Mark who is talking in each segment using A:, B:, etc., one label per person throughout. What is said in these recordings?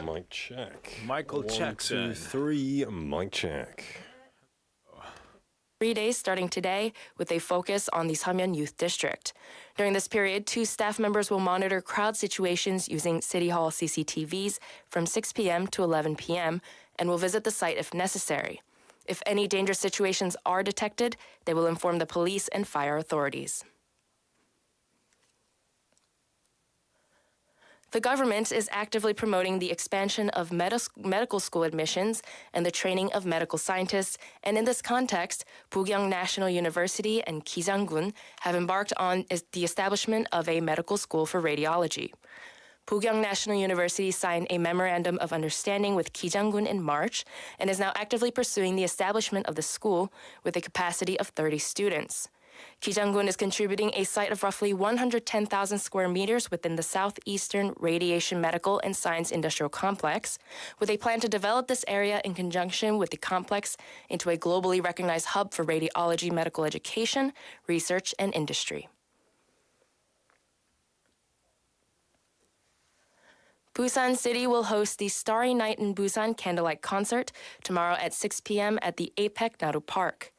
A: Mic check.
B: Michael
A: One,
B: Jackson.
A: 2, 3, mic check.
C: 3 days starting today with a focus on the Samyeon Youth District. During this period, 2 staff members will monitor crowd situations using City Hall CCTVs from 6 p.m. to 11 p.m. and will visit the site if necessary. If any dangerous situations are detected, they will inform the police and fire authorities. The government is actively promoting the expansion of medical school admissions and the training of medical scientists, and in this context, Bukyang National University and Kijang-gun have embarked on the establishment of a medical school for radiology. Bukyang National University signed a memorandum of understanding with Kijang-gun in March and is now actively pursuing the establishment of the school with a capacity of 30 students. Kijang-gun is contributing a site of roughly 110,000 square meters within the Southeastern Radiation Medical and Science Industrial Complex, with a plan to develop this area in conjunction with the complex into a globally recognized hub for radiology medical education, research, and industry. Busan City will host the Starry Night in Busan candlelight concert tomorrow at 6 p.m. at the APEC Naru Park.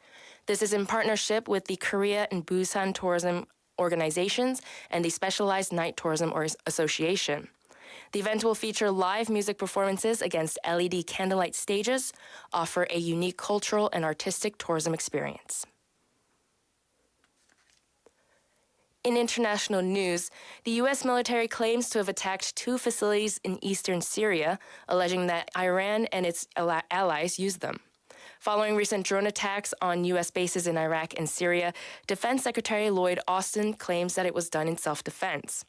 C: This is in partnership with the Korea and Busan Tourism Organizations and the Specialized Night Tourism Association. The event will feature live music performances against LED candlelight stages, offer a unique cultural and artistic tourism experience. In international news, the U.S. military claims to have attacked 2 facilities in eastern Syria, alleging that Iran and its allies used them. Following recent drone attacks on U.S. bases in Iraq and Syria, Defense Secretary Lloyd Austin claims that it was done in self-defense.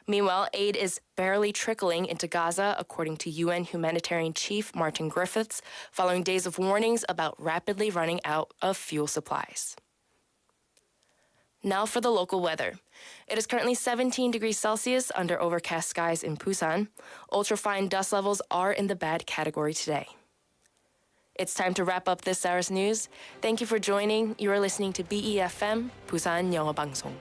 C: Meanwhile, aid is barely trickling into Gaza, according to UN humanitarian chief Martin Griffiths, following days of warnings about rapidly running out of fuel supplies. Now for the local weather. It is currently 17 degrees Celsius under overcast skies in Busan. Ultrafine dust levels are in the bad category today. It's time to wrap up this hour's news. Thank you for joining. You are listening to BEFM, 부산영어방송.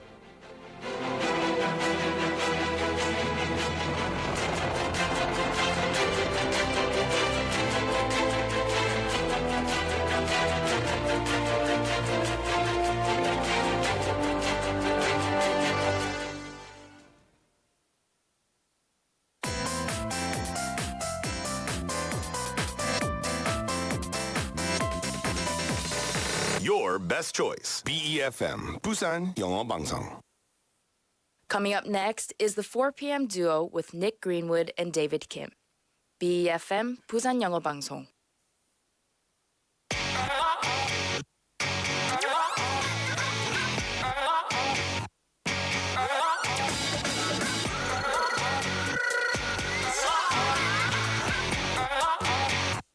D: Your best choice. BEFM, 부산영어방송.
C: Coming up next is the 4 p.m. duo with Nick Greenwood and David Kim. BEFM, 부산영어방송.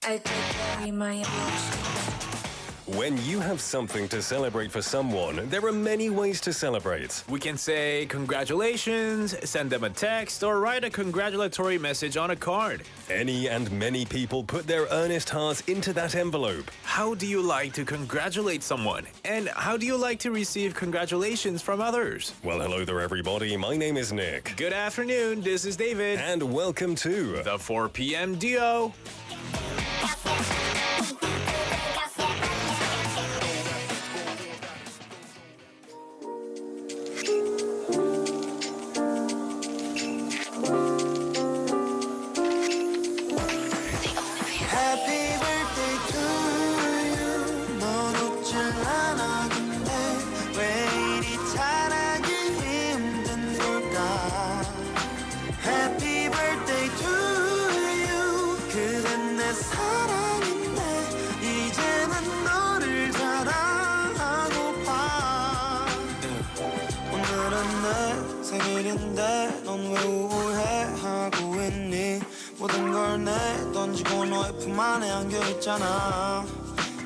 E: I carry my emotions.
A: When you have something to celebrate for someone, there are many ways to celebrate.
B: We can say congratulations, send them a text, or write a congratulatory message on a card.
A: Any and many people put their earnest hearts into that envelope.
B: How do you like to congratulate someone? And how do you like to receive congratulations from others?
A: Well, hello there, everybody. My name is Nick.
B: Good afternoon, this is David.
A: And welcome to
B: The 4 p.m. duo.
F: 생일인데 넌 왜 우울해하고 있니 모든 걸 내던지고 너의 품 안에 안겨있잖아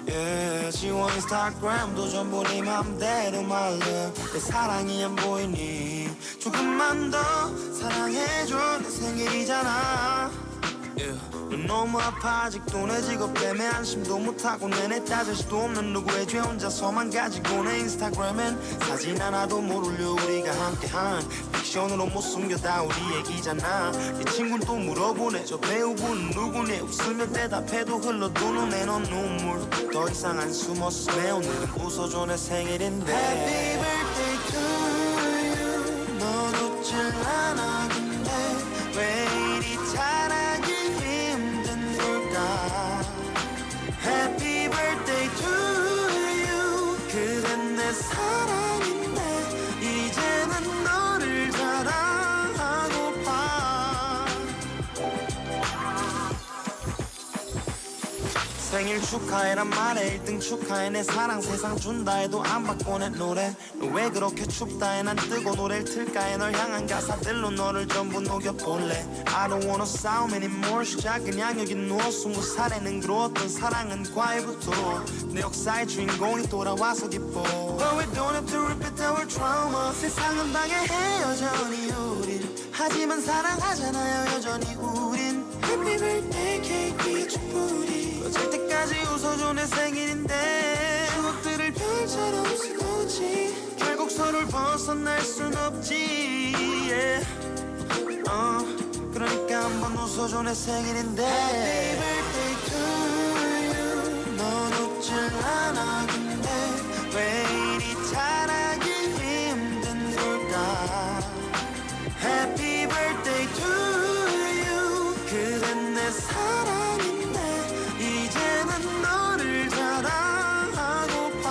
F: yeah, 지워 인스타그램도 전부 네 맘대로 말려 내 사랑이 안 보이니 조금만 더 사랑해줘 내 생일이잖아 yeah. 넌 너무 아파 아직도 내 직업 때문에 안심도 못하고 내내 따질 수도 없는 누구의 죄 혼자서만 가지고 내 인스타그램엔 사진 하나도 못 올려 우리가 함께한 픽션으로 못 숨겨 다 우리 얘기잖아 네 친구는 또 물어보네 저 배우분은 누구네 웃으며 대답해도 흘러도 눈에 넌 눈물 더 이상 안 숨었어 내 오늘은 웃어줘 내 생일인데 Happy birthday to you 넌 웃질 않아 근데 왜 이리 잘하기 힘든 걸까 Happy birthday to you 그댄 내 사랑인데 이제는 너를 자랑하고파 생일 축하해란 말에 1등 축하해 내 사랑 세상 준다 해도 안 받고 내 노래 너 왜 그렇게 춥다 해 난 뜨고 노래를 틀까 해 널 향한 가사들로 너를 전부 녹여볼래 I don't wanna 싸움 anymore 시작 그냥 여기 누워 20살에는 그로웠던 사랑은 과일부터 내 역사의 주인공이 돌아와서 기뻐 But we don't have to repeat our trauma 세상은 방해해 여전히 우릴 하지만 사랑하잖아요 여전히 우린 Happy birthday cake 위에 촛불이 꺼질 때까지 웃어줘 내 생일인데 추억들을 별처럼 쓰고지 결국 서로를 벗어날 순 없지 yeah. 그러니까 한번 웃어줘 내 생일인데 Happy birthday to you 넌 웃질 않아 근데 왜 이리 잘하기 힘든 걸까 Happy birthday to you 그댄 내 사랑인데 이제는 너를 자랑하고파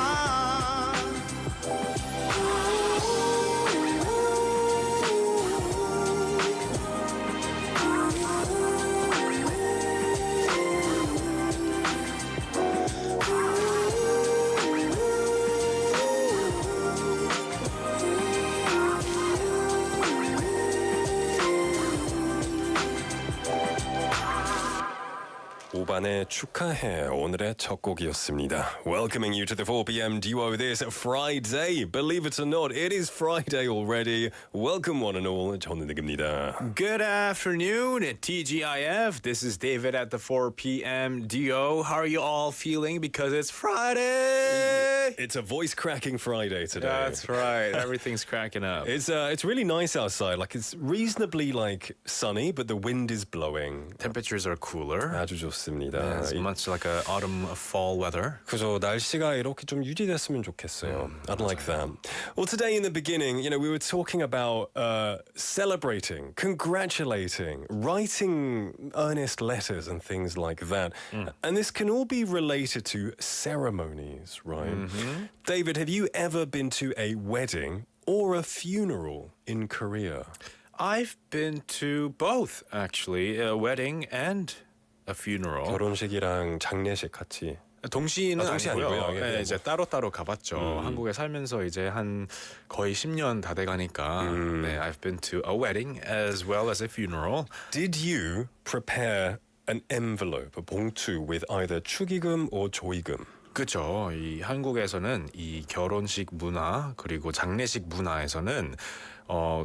A: 오반의 축하해 오늘의 첫 곡이었습니다. Welcoming you to the 4 p.m. duo this Friday. Believe it or not, it is Friday already. Welcome one and all. 저는 닉입니다.
B: Good afternoon, TGIF. This is David at the 4 p.m. duo. How are you all feeling? Because it's Friday.
A: It's a voice-cracking Friday today.
B: That's right. Everything's cracking up.
A: It's really nice outside. Like it's reasonably sunny, but the wind is blowing.
B: Temperatures are cooler.
A: 아주 좋습니다.
B: It's much like a autumn fall weather.
A: 그죠. 날씨가 이렇게 좀 유지됐으면 좋겠어요. I'd like that. Well, today in the beginning, we were talking about celebrating, congratulating, writing earnest letters and things like that. And this can all be related to ceremonies, right? David, have you ever been to a wedding or a funeral in Korea?
B: I've been to both, actually, a wedding and a funeral.
A: 결혼식이랑 장례식 같이.
B: 동시는
A: 동시
B: 아니고요.
A: 아니고요.
B: 네, 이제 따로따로 가봤죠. 한국에 살면서 이제 한 거의 10년 다 돼가니까 네, I've been to a wedding as well as a funeral.
A: Did you prepare an envelope, a 봉투 with either 축의금 or 조의금?
B: 그렇죠. 이 한국에서는 이 결혼식 문화 그리고 장례식 문화에서는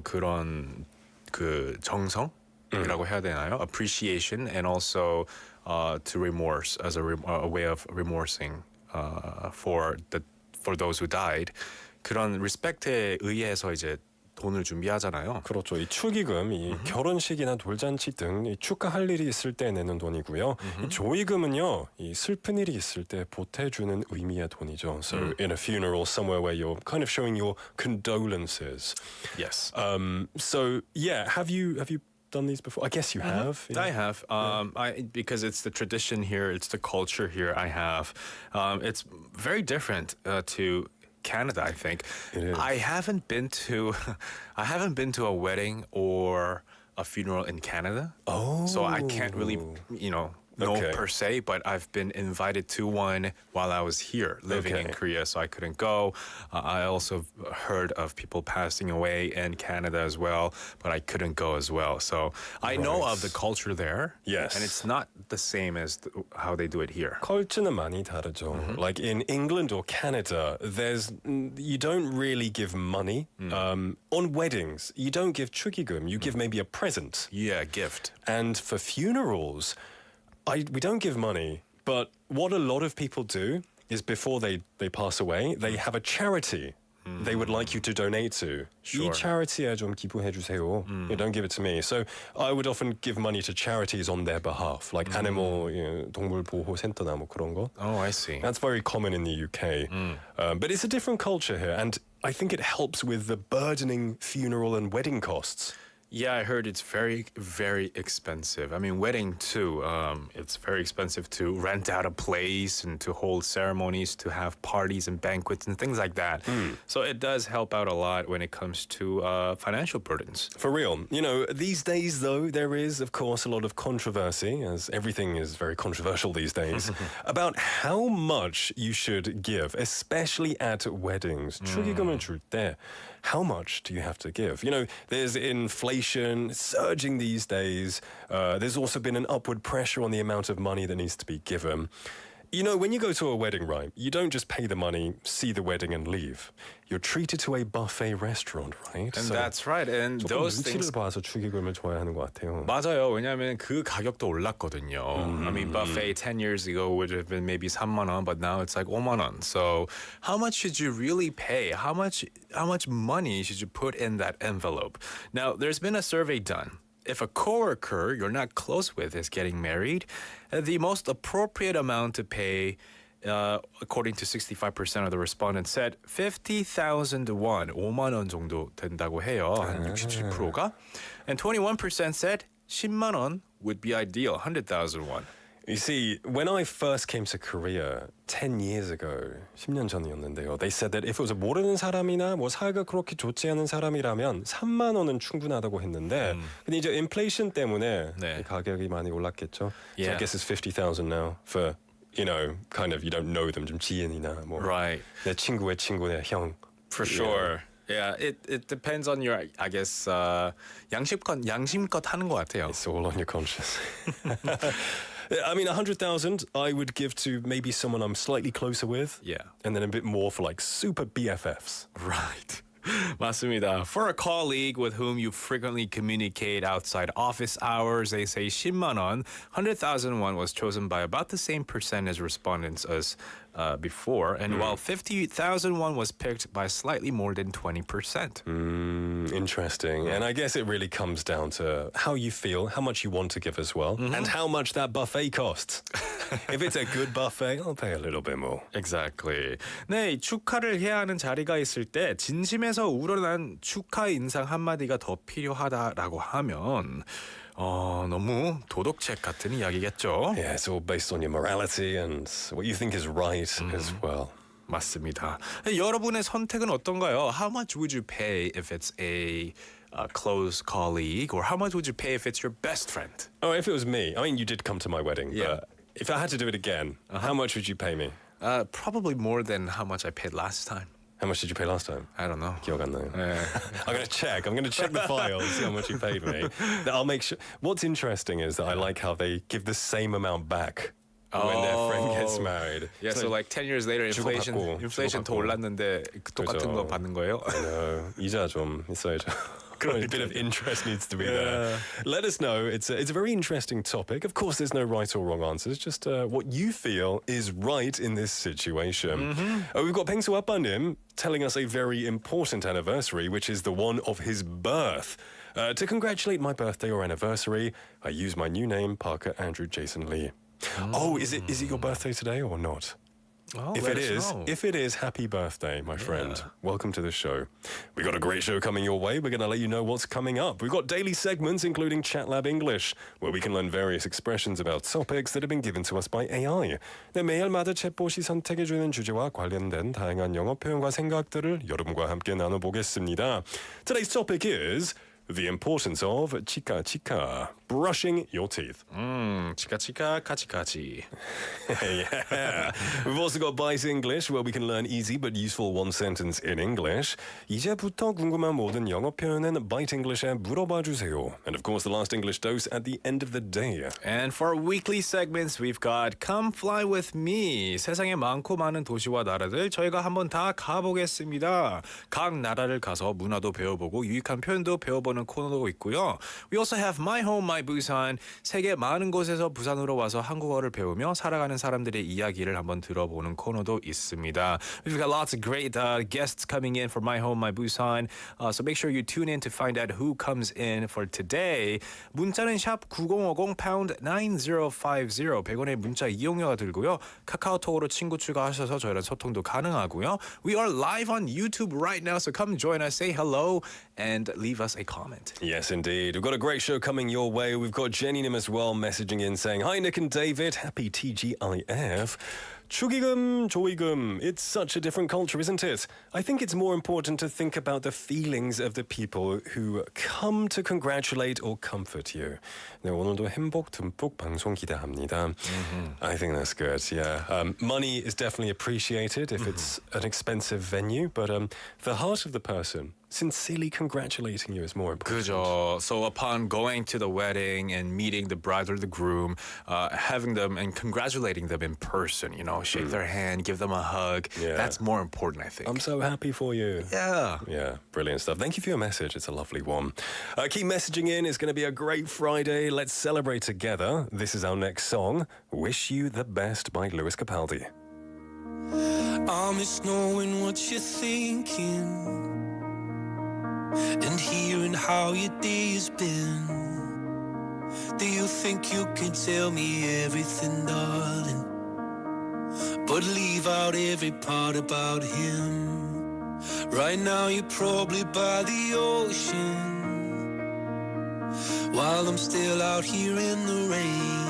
B: 그런 그 정성이라고 해야 되나요? Appreciation and also to remorse as a way of remorsing for those who died. 그런 respect에 의해서 이제 돈을 준비하잖아요.
A: 그렇죠. 이 축의금, 이 결혼식이나 돌잔치 등 이 축하할 일이 있을 때 내는 돈이고요. 이 조의금은요, 이 슬픈 일이 있을 때 보태주는 의미의 돈이죠. So in a funeral, somewhere where you're kind of showing your condolences.
B: Yes.
A: So yeah, have you done these before? I guess you have. Yeah.
B: I have. Because it's the tradition here, it's the culture here. I have. It's very different to Canada, I think.
A: It is.
B: I haven't been to a wedding or a funeral in Canada.
A: Oh.
B: So I can't really, no
A: Okay.
B: per se, but I've been invited to one while I was here living in
A: Okay.
B: Korea, so I couldn't go. I also heard of people passing away in Canada as well, but I couldn't go as well. So I know of the culture there.
A: Yes.
B: And it's not the same as how they do it here.
A: 컬처는 많이 다르죠. Like in England or Canada, you don't really give money on weddings. You don't give 축의금. You give maybe a present.
B: Yeah, gift.
A: And for funerals, we don't give money. But what a lot of people do is before they pass away, they have a charity they would like you to donate to.
B: Sure.
A: 이 charity에 좀 기부해 주세요. You don't give it to me. So I would often give money to charities on their behalf, like animal, 동물 보호 센터나 뭐 그런 거.
B: Oh, I see.
A: That's very common in the UK. But it's a different culture here, and I think it helps with the burdening funeral and wedding costs.
B: Yeah, I heard it's very, very expensive. I mean, wedding too. It's very expensive to rent out a place and to hold ceremonies, to have parties and banquets and things like that. So it does help out a lot when it comes to financial burdens.
A: For real. You know, these days, though, there is, of course, a lot of controversy, as everything is very controversial these days, about how much you should give, especially at weddings. 축의금을 줄 때, how much do you have to give? You know, there's inflation surging these days. There's also been an upward pressure on the amount of money that needs to be given. You know, when you go to a wedding, right, you don't just pay the money, see the wedding and leave. You're treated to a buffet restaurant, right?
B: And that's right. And
A: 조금
B: those
A: 눈치를
B: things.
A: 봐서 축의금을 줘야 하는 것 같아요.
B: 맞아요. 왜냐하면 그 가격도 올랐거든요. I mean, buffet 10 years ago would have been maybe 3만 원, but now it's like 5만 원. So how much should you really pay? How much money should you put in that envelope? Now, there's been a survey done. If a coworker you're not close with is getting married, the most appropriate amount to pay, according to 65% of the respondents, said 50,000 won, 5만 원 정도 된다고 해요. 한 67%가. And 21% said 10만 원 would be ideal, 100,000 won.
A: You see, when I first came to Korea 10 years ago, 10년 전이었는데요, they said that if it was a 모르는 사람이나 뭐 사이가 그렇게 좋지 않은 사람이라면 3만 원은 충분하다고 했는데 근데 이제 인플레이션 때문에
B: 네.
A: 가격이 많이 올랐겠죠. So
B: Yeah.
A: I guess it's 50,000 now for, you know, kind of you don't know them, 좀 지인이나 뭐
B: Right.
A: 내 친구의 친구의 형.
B: For sure. Yeah, it depends on your, I guess, 양심껏 하는 것 같아요.
A: It's all on your conscience. I mean, 100,000 I would give to maybe someone I'm slightly closer with.
B: Yeah.
A: And then a bit more for like super BFFs.
B: Right. 맞습니다. For a colleague with whom you frequently communicate outside office hours, they say 10만 원, 100,000 won was chosen by about the same percentage respondents as before, and while 50,000 won was picked by slightly more than 20%.
A: Interesting. And I guess it really comes down to how you feel, how much you want to give as well, and how much that buffet costs. If it's a good buffet, I'll pay a little bit more.
B: Exactly. 네, 이 축하를 해야 하는 자리가 있을 때 진심에서 우러난 축하 인상 한마디가 더 필요하다라고 하면 너무 도덕책 같은 이야기겠죠?
A: Yeah, it's all based on your morality and what you think is right as well.
B: 맞습니다. 여러분의 선택은 어떤가요? How much would you pay if it's a close colleague, or how much would you pay if it's your best friend?
A: Oh, if it was me, I mean, you did come to my wedding,
B: Yeah.
A: but if I had to do it again, how much would you pay me?
B: Probably more than how much I paid last time.
A: How much did you pay last time?
B: I don't know.
A: 기억 안 나요.
B: 네.
A: I'm going to check. I'm going to check the file, see how much you paid me. I'll make sure. What's interesting is that I like how they give the same amount back when their friend gets married.
B: Yeah, so like 10 years later, inflation 더
A: 주고받고.
B: 올랐는데 똑같은 거 받는 거예요?
A: I know. 이자 좀 있어야죠. A bit of interest needs to be there. Let us know. It's a very interesting topic. Of course, there's no right or wrong answers. Just what you feel is right in this situation. We've got Pengsu Appanim telling us a very important anniversary, which is the one of his birth. To congratulate my birthday or anniversary, I use my new name, Parker Andrew Jason Lee. Oh, is it your birthday today or not?
B: Oh,
A: If it is, happy birthday, my friend. Welcome to the show. We got a great show coming your way. We're going to let you know what's coming up. We've got daily segments, including Chat Lab English, where we can learn various expressions about topics that have been given to us by AI. 네, 매일마다 챗봇이 선택해주는 주제와 관련된 다양한 영어 표현과 생각들을 여러분과 함께 나눠보겠습니다. Today's topic is the importance of chica chica, brushing your teeth.
B: 치카치카 카치카치.
A: Yeah. We've also got Bite English, where we can learn easy but useful one sentence in English. 이제부터 궁금한 모든 영어 표현은 Bite English에 물어봐 주세요. And of course, the last English dose at the end of the day.
B: And for our weekly segments, we've got Come Fly With Me. 세상에 많고 많은 도시와 나라들 저희가 한번 다 가보겠습니다. 각 나라를 가서 문화도 배워보고 유익한 표현도 배워보는 코너도 있고요. We also have My Home, My Busan. 세계 많은 곳에서 부산으로 와서 한국어를 배우며 살아가는 사람들의 이야기를 한번 들어보는 코너도 있습니다. We've got lots of great guests coming in for My Home, My Busan. So make sure you tune in to find out who comes in for today. 문자는 샵 9050 pound 9050 100원의 문자 이용료가 들고요. 카카오톡으로 친구 추가하셔서 저희랑 소통도 가능하고요. We are live on YouTube right now, so come join us, say hello, and leave us a comment.
A: Yes, indeed. We've got a great show coming your way. We've got Jenny Nim as well messaging in saying, Hi, Nick and David. Happy TGIF. 축의금, 조의금, it's such a different culture, isn't it? I think it's more important to think about the feelings of the people who come to congratulate or comfort you. 네, 오늘도 행복 듬뿍 방송 기대합니다. I think that's good, yeah. Money is definitely appreciated if it's an expensive venue, but the heart of the person sincerely congratulating you is more important.
B: 그죠. So upon going to the wedding and meeting the bride or the groom, having them and congratulating them in person, you know, shake their hand, give them a hug.
A: Yeah.
B: That's more important, I think.
A: I'm so happy for you.
B: Yeah.
A: Yeah, brilliant stuff. Thank you for your message. It's a lovely one. Keep messaging in. It's going to be a great Friday. Let's celebrate together. This is our next song, Wish You the Best by Lewis Capaldi.
F: I miss knowing what you're thinking and hearing how your day has been. Do you think you can tell me everything, darling, but leave out every part about him? Right now you're probably by the ocean, while I'm still out here in the rain.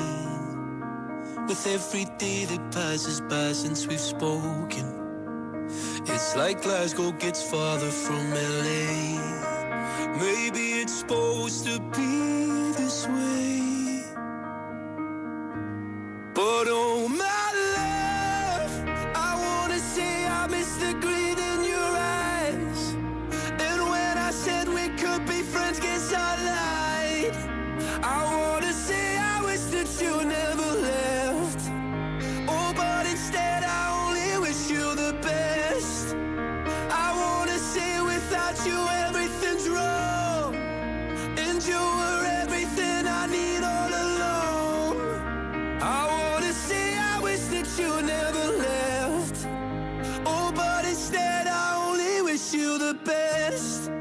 F: With every day that passes by since we've spoken, it's like Glasgow gets farther from LA. Maybe it's supposed to be this way, but oh my love, I wanna say I miss the green in your eyes. And when I said we could be friends, guess I lied. I wanna say I wish that you never left. Oh, but instead I only wish you the best. I wanna say without you everything's wrong, and you were everything I need all along. I wanna say I wish that you never left. Oh, but instead I only wish you the best.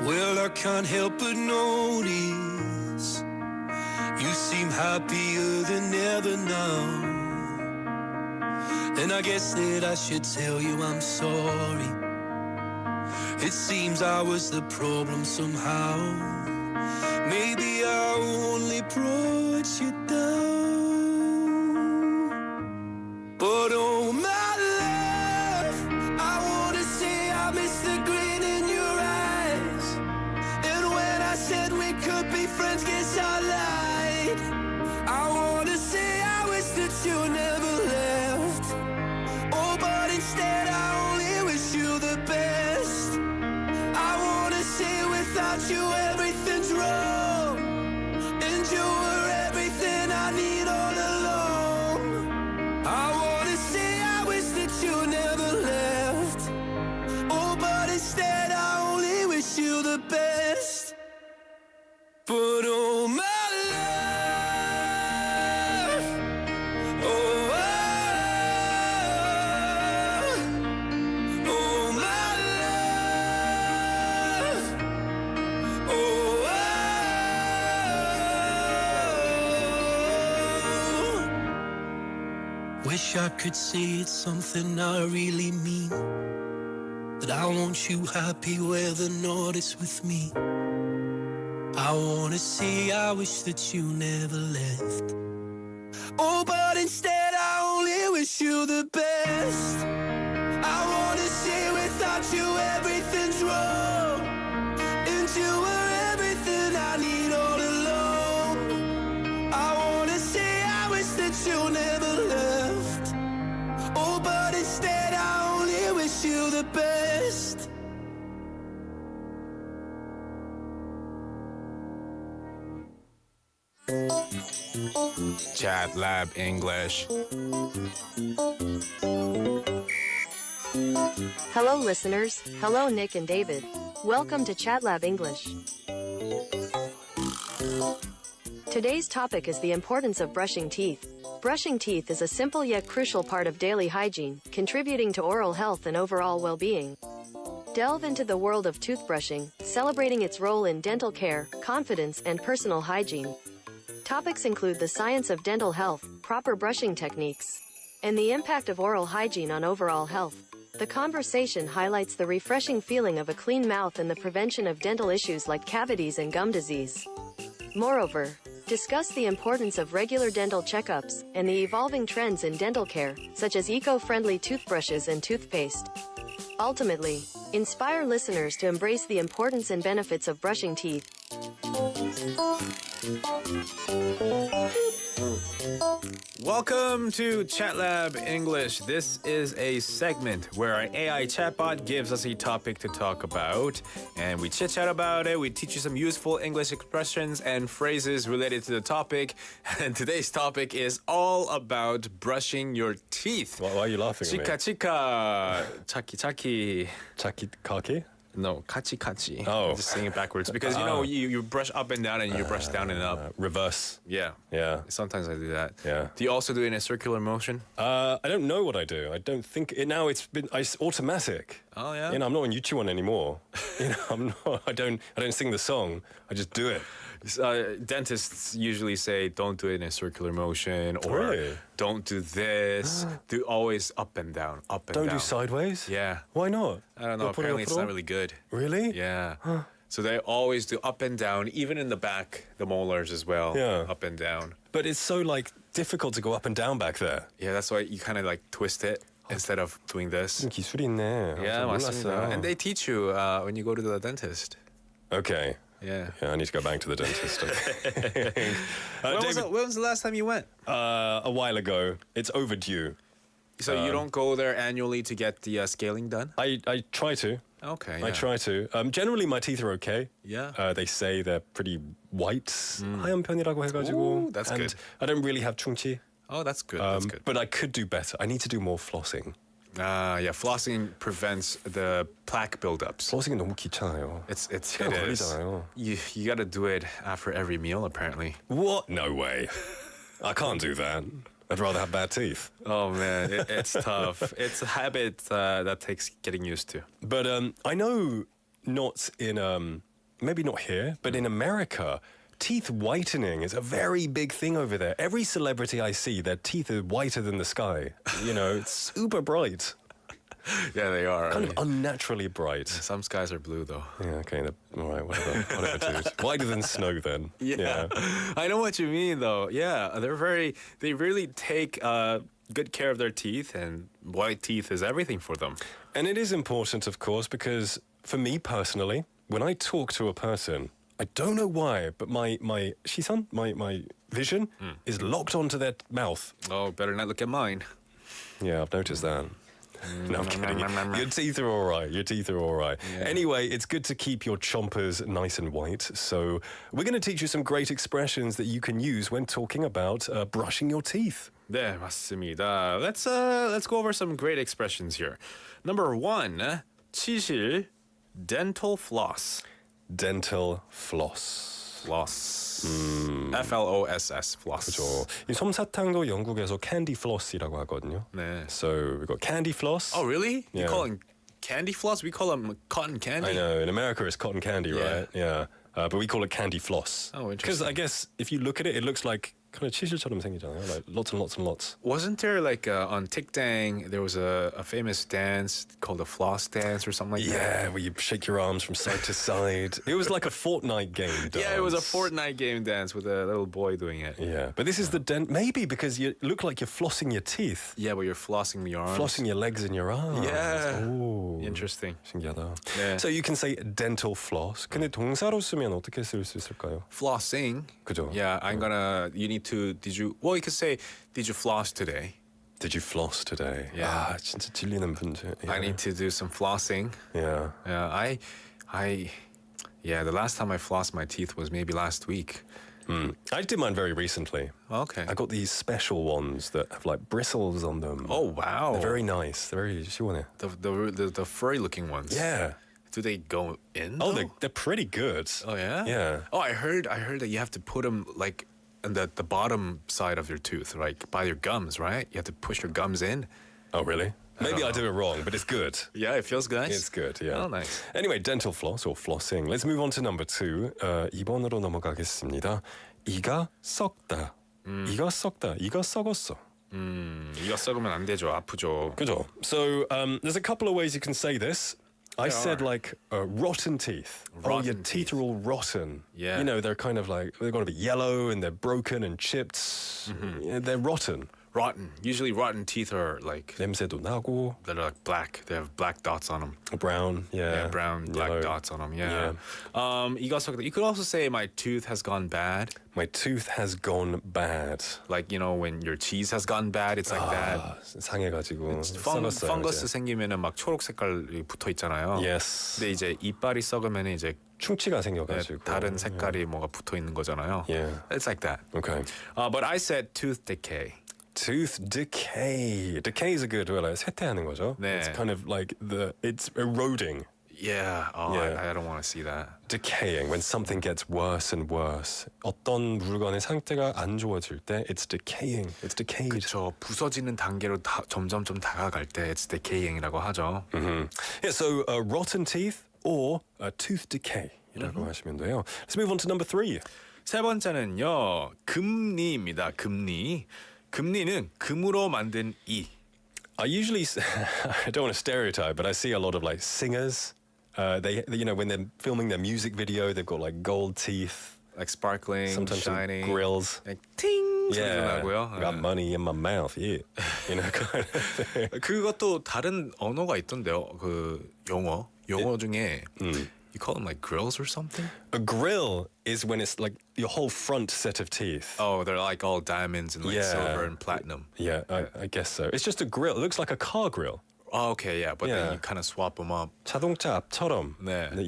F: Well, I can't help but notice you seem happier than ever now. And I guess that I should tell you I'm sorry. It seems I was the problem somehow. Maybe I only brought you down. But oh my love, I wanna say I miss the green in your eyes. And when I said we could be friends, guess I lied. I wanna say I wish that you never left. Oh, but instead I only wish you the best. I wanna say without you everything's wrong, and you were everything I need all along. I wanna say I wish that you never left. Oh, but instead I only wish you the best. But oh my love, oh, oh my love, oh, wish I could say it's something I really mean, that I want you happy whether or not it's with me. I wanna say I wish that you never left. Oh, but instead I only wish you the best. I wanna say without you everything's wrong, and you were
B: Chat Lab English.
G: Hello, listeners. Hello, Nick and David. Welcome to ChatLab English. Today's topic is the importance of brushing teeth. Brushing teeth is a simple yet crucial part of daily hygiene, contributing to oral health and overall well-being. Delve into the world of toothbrushing, celebrating its role in dental care, confidence, and personal hygiene. Topics include the science of dental health, proper brushing techniques, and the impact of oral hygiene on overall health. The conversation highlights the refreshing feeling of a clean mouth and the prevention of dental issues like cavities and gum disease. Moreover, discuss the importance of regular dental checkups and the evolving trends in dental care, such as eco-friendly toothbrushes and toothpaste. Ultimately, inspire listeners to embrace the importance and benefits of brushing teeth.
B: Welcome to ChatLab English. This is a segment where our AI chatbot gives us a topic to talk about, and we chit-chat about it. We teach you some useful English expressions and phrases related to the topic. And today's topic is all about brushing your teeth.
A: Why are you laughing at me?
B: Chika chika, chaki chaki.
A: Chaki kaki?
B: No, kachi kachi.
A: Oh.
B: Just saying it backwards because you brush up and down and you brush down and up.
A: Reverse.
B: Yeah.
A: Yeah.
B: Sometimes I do that.
A: Yeah.
B: Do you also do it in a circular motion?
A: I don't know what I do. I don't think it now. It's automatic.
B: Oh yeah.
A: You know, I'm not on YouTube anymore. You know, I'm not. I don't sing the song. I just do it.
B: Dentists usually say don't do it in a circular motion or
A: Really?
B: don't do this. Do always up and down, up and
A: Don't
B: down.
A: do sideways.
B: Yeah.
A: Why not?
B: I don't know. Apparently it's not really good.
A: Really?
B: Yeah. So they always do up and down, even in the back, the molars as well.
A: Yeah.
B: Up and down.
A: But it's so like difficult to go up and down back there.
B: Yeah, that's why you kind of like twist it instead of doing this.
A: 무슨 기술이 있네.
B: Yeah,
A: 몰랐어요.
B: 맞습니다. And they teach you when you go to the dentist.
A: Okay.
B: Yeah.
A: Yeah, I need to go back to the dentist.
B: When was the last time you went?
A: A while ago. It's overdue.
B: So you don't go there annually to get the scaling done?
A: I try to.
B: Okay.
A: I
B: yeah.
A: try to. Generally, my teeth are okay.
B: Yeah.
A: They say they're pretty white. 하얀 편이라고 해가지고.
B: Ooh, that's
A: and
B: good.
A: I don't really have 충치.
B: Oh, that's good. That's good.
A: But I could do better. I need to do more flossing.
B: Yeah, flossing prevents the plaque buildups.
A: flossing이 너무 귀찮아요.
B: It
A: 시간
B: is.
A: 걸리잖아요.
B: You got to do it after every meal, apparently.
A: What? No way. I can't do that. I'd rather have bad teeth.
B: Oh man, it's tough. It's a habit that takes getting used to.
A: But I know not in maybe not here, but in America, teeth whitening is a very big thing over there. Every celebrity I see, their teeth are whiter than the sky. You know, it's super bright.
B: Yeah, they are.
A: Kind of unnaturally bright.
B: Some skies are blue though.
A: Yeah, okay. All right, whatever, dude. Whiter than snow, then.
B: Yeah. I know what you mean though. Yeah, they really take good care of their teeth, and white teeth is everything for them.
A: And it is important, of course, because for me personally, when I talk to a person, I don't know why, but my shisan, my vision is locked onto their mouth.
B: Oh, better not look at mine.
A: Yeah, I've noticed that. No, I'm kidding. Your teeth are all right. Your teeth are all right.
B: Yeah.
A: Anyway, it's good to keep your chompers nice and white. So we're going to teach you some great expressions that you can use when talking about brushing your teeth.
B: 네, 맞습니다. Let's go over some great expressions here. Number 1, 치실, dental floss.
A: Dental floss.
B: Floss. F-L-O-S-S, floss.
A: 그죠. 이 솜사탕도 영국에서 candy floss이라고 하거든요.
B: 네.
A: So we've got candy floss.
B: Oh, really?
A: Yeah.
B: You call them candy floss? We call them cotton candy.
A: I know. In America, it's cotton candy,
B: Yeah.
A: right? Yeah. But we call it candy floss.
B: Oh,
A: Because
B: interesting.
A: I guess if you look at it, it looks like kind of 치실처럼 생기잖아요. Like lots and lots and lots.
B: Wasn't there like on TikTok, there was a famous dance called a floss dance or something like that?
A: Yeah, where you shake your arms from side to side. It was like a Fortnite game dance.
B: Yeah, it was a Fortnite game dance with a little boy doing it.
A: Yeah, but this is the maybe because you look like you're flossing your teeth,
B: Yeah, but you're flossing your arms.
A: flossing your legs and your arms.
B: Yeah.
A: Ooh,
B: Interesting.
A: 신기하다.
B: 네.
A: So you can say dental floss. 근데 동사로 쓰면 어떻게 쓸 수 있을까요?
B: Flossing.
A: 그죠?
B: Yeah, you need to, you could say, did you floss today?
A: Did you floss today?
B: Yeah.
A: 아, 진짜 질리는 문제. Yeah.
B: I need to do some flossing.
A: Yeah.
B: Yeah, the last time I flossed my teeth was maybe last week.
A: I did mine very recently.
B: Okay.
A: I got these special ones that have like bristles on them.
B: Oh wow.
A: They're very nice. They're very 시원해.
B: The furry looking ones.
A: Yeah.
B: Do they go in?
A: Oh,
B: though?
A: they're pretty good.
B: Oh yeah.
A: Yeah.
B: Oh, I heard that you have to put them like on the bottom side of your tooth, like by your gums, right? You have to push your gums in.
A: Oh, really? Maybe I
B: don't
A: do it wrong, but it's good.
B: Yeah, it feels nice.
A: It's good, yeah.
B: Oh, nice.
A: Anyway, dental floss or flossing. Let's move on to number 2. 2번으로 넘어가겠습니다. 이가 썩다. 이가 썩다. 이가 썩었어.
B: 이가 썩으면 안 되죠. 아프죠.
A: 그죠? So there's a couple of ways you can say this. I said
B: are.
A: like rotten teeth. Oh, your
B: Rotten
A: teeth are all rotten.
B: Yeah.
A: You know, they're kind of like, they're going to be yellow and they're broken and chipped. Yeah, they're rotten.
B: Rotten. Usually rotten teeth are like
A: 냄새도 나고.
B: they're like black. They have black dots on them.
A: Brown, yeah.
B: Yeah, brown, black
A: yellow.
B: dots on them. Yeah. 이가 썩다. You could also say my tooth has gone bad.
A: My tooth has gone bad.
B: Like, you know, when your cheese has gone bad, it's like that.
A: 상해가지고 썩었어요.
B: 펑거스
A: 이제.
B: 생기면은 막 초록 색깔이 붙어 있잖아요.
A: Yes.
B: 근데 이제 이빨이 썩으면 이제
A: 충치가 생겨가지고.
B: 다른 색깔이 뭐가 붙어 있는 거잖아요.
A: Yeah.
B: It's like that.
A: Okay.
B: But I said tooth decay.
A: Tooth decay. Decay is a good word. 쇠퇴하는 거죠.
B: 네.
A: It's kind of like it's eroding.
B: Yeah. Oh,
A: Yeah.
B: I don't want to see that.
A: Decaying, when something gets worse and worse. 어떤 물건의 상태가 안 좋아질 때 it's decaying. It's decayed.
B: 그렇죠. 부서지는 단계로 점점 좀 다가갈 때 it's decaying이라고 하죠.
A: Yeah, so rotten teeth or tooth decay이라고 하시면 돼요. Let's move on to number 3.
B: 세 번째는요. 금리입니다. 금리. 금리는 금으로 만든 이.
A: I usually, I don't want to stereotype, but I see a lot of like singers. They, you know, when they're filming their music video, they've got like gold teeth,
B: Like sparkling,
A: sometimes some
B: shining.
A: grills.
B: Like ting 소리가
A: Yeah,
B: 나고요.
A: got money in my mouth, yeah. You know, kind of thing.
B: 그것도 다른 언어가 있던데요. 그 영어 중에 you call them like grills or something?
A: A grill is when it's like your whole front set of teeth.
B: Oh, they're like all diamonds and like
A: Yeah.
B: silver and platinum.
A: Yeah, I guess so. It's just a grill. It looks like a car grill.
B: Oh, okay, yeah, but
A: Yeah.
B: then you kind of swap them up.
A: 자동차 앞처럼.
B: 네.
A: 근데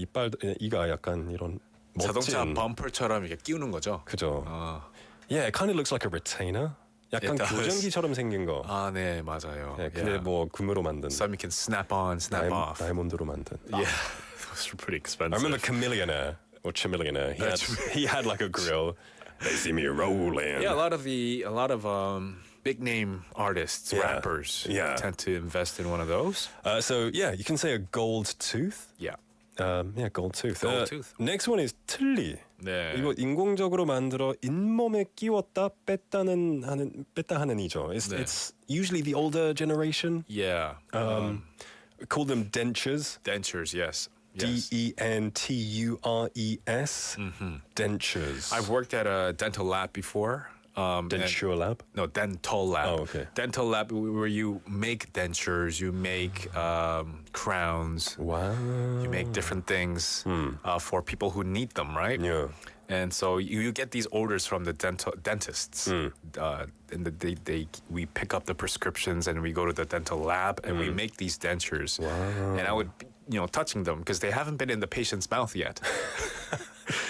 A: 이가 약간 이런
B: 자동차
A: 멋진.
B: 범퍼처럼 이렇게 끼우는 거죠.
A: 그죠.
B: 아,
A: Yeah, it kind of looks like a retainer. 약간
B: It does.
A: 교정기처럼 생긴 거.
B: 아, 네, 맞아요.
A: 네, 근데 뭐 금으로 만든.
B: Some you can snap on, snap off.
A: 다이몬드로 만든.
B: Yeah, those are pretty expensive.
A: I remember Chameleonaire or Chameleonaire. He had like a grill. They see me rolling.
B: Yeah, a lot of big name artists,
A: Yeah.
B: rappers
A: Yeah.
B: tend to invest in one of those.
A: So yeah, you can say a gold tooth.
B: Yeah.
A: Yeah, gold tooth.
B: Gold tooth.
A: Next one is 틀니.
B: 네.
A: 이거 인공적으로 만들어 잇몸에 끼웠다 뺐다 하는 이죠.
B: 네.
A: It's usually the older generation.
B: Yeah.
A: Call them dentures.
B: Dentures, yes. Yes.
A: DENTURES. Dentures.
B: I've worked at a dental lab before.
A: Denture lab.
B: No, dental lab.
A: Oh, okay.
B: Dental lab where you make dentures, you make crowns,
A: Wow.
B: you make different things for people who need them, right?
A: Yeah.
B: And so you get these orders from the dentists, and we pick up the prescriptions and we go to the dental lab and we make these dentures. Wow. And I would, touching them because they haven't been in the patient's mouth yet.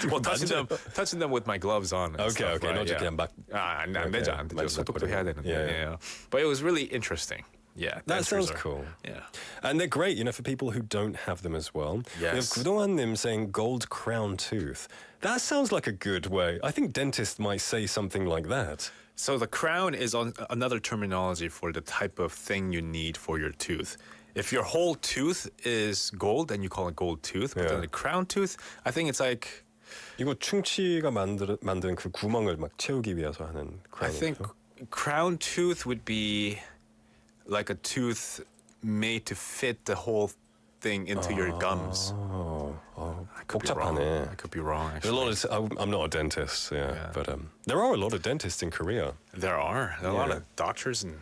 B: Well, touching them with my gloves on. And
A: Okay,
B: stuff,
A: okay.
B: right?
A: not just
B: Yeah.
A: 그냥 막.
B: 안
A: Okay.
B: 되죠, 안 되죠. 소독도 해야 되는데.
A: Yeah.
B: But it was really interesting. Yeah,
A: That
B: dentures
A: sounds
B: are-
A: cool.
B: Yeah.
A: And they're great, for people who don't have them as well. We have
B: Yes.
A: 구동환님 saying gold crown tooth. That sounds like a good way. I think dentists might say something like that.
B: So the crown is another terminology for the type of thing you need for your tooth. If your whole tooth is gold, then you call it gold tooth. But
A: Yeah.
B: then the crown tooth, I think it's like,
A: 이거 충치가 만든 그 구멍을 막 채우기 위해서 하는
B: I think crown tooth would be like a tooth made to fit the whole thing into your gums. I could be wrong.
A: 복잡하네.
B: I could be wrong.
A: There's a
B: Actually.
A: lot of, I'm not a dentist,
B: Yeah.
A: but there are a lot of dentists in Korea.
B: There are a lot
A: Yeah.
B: of doctors and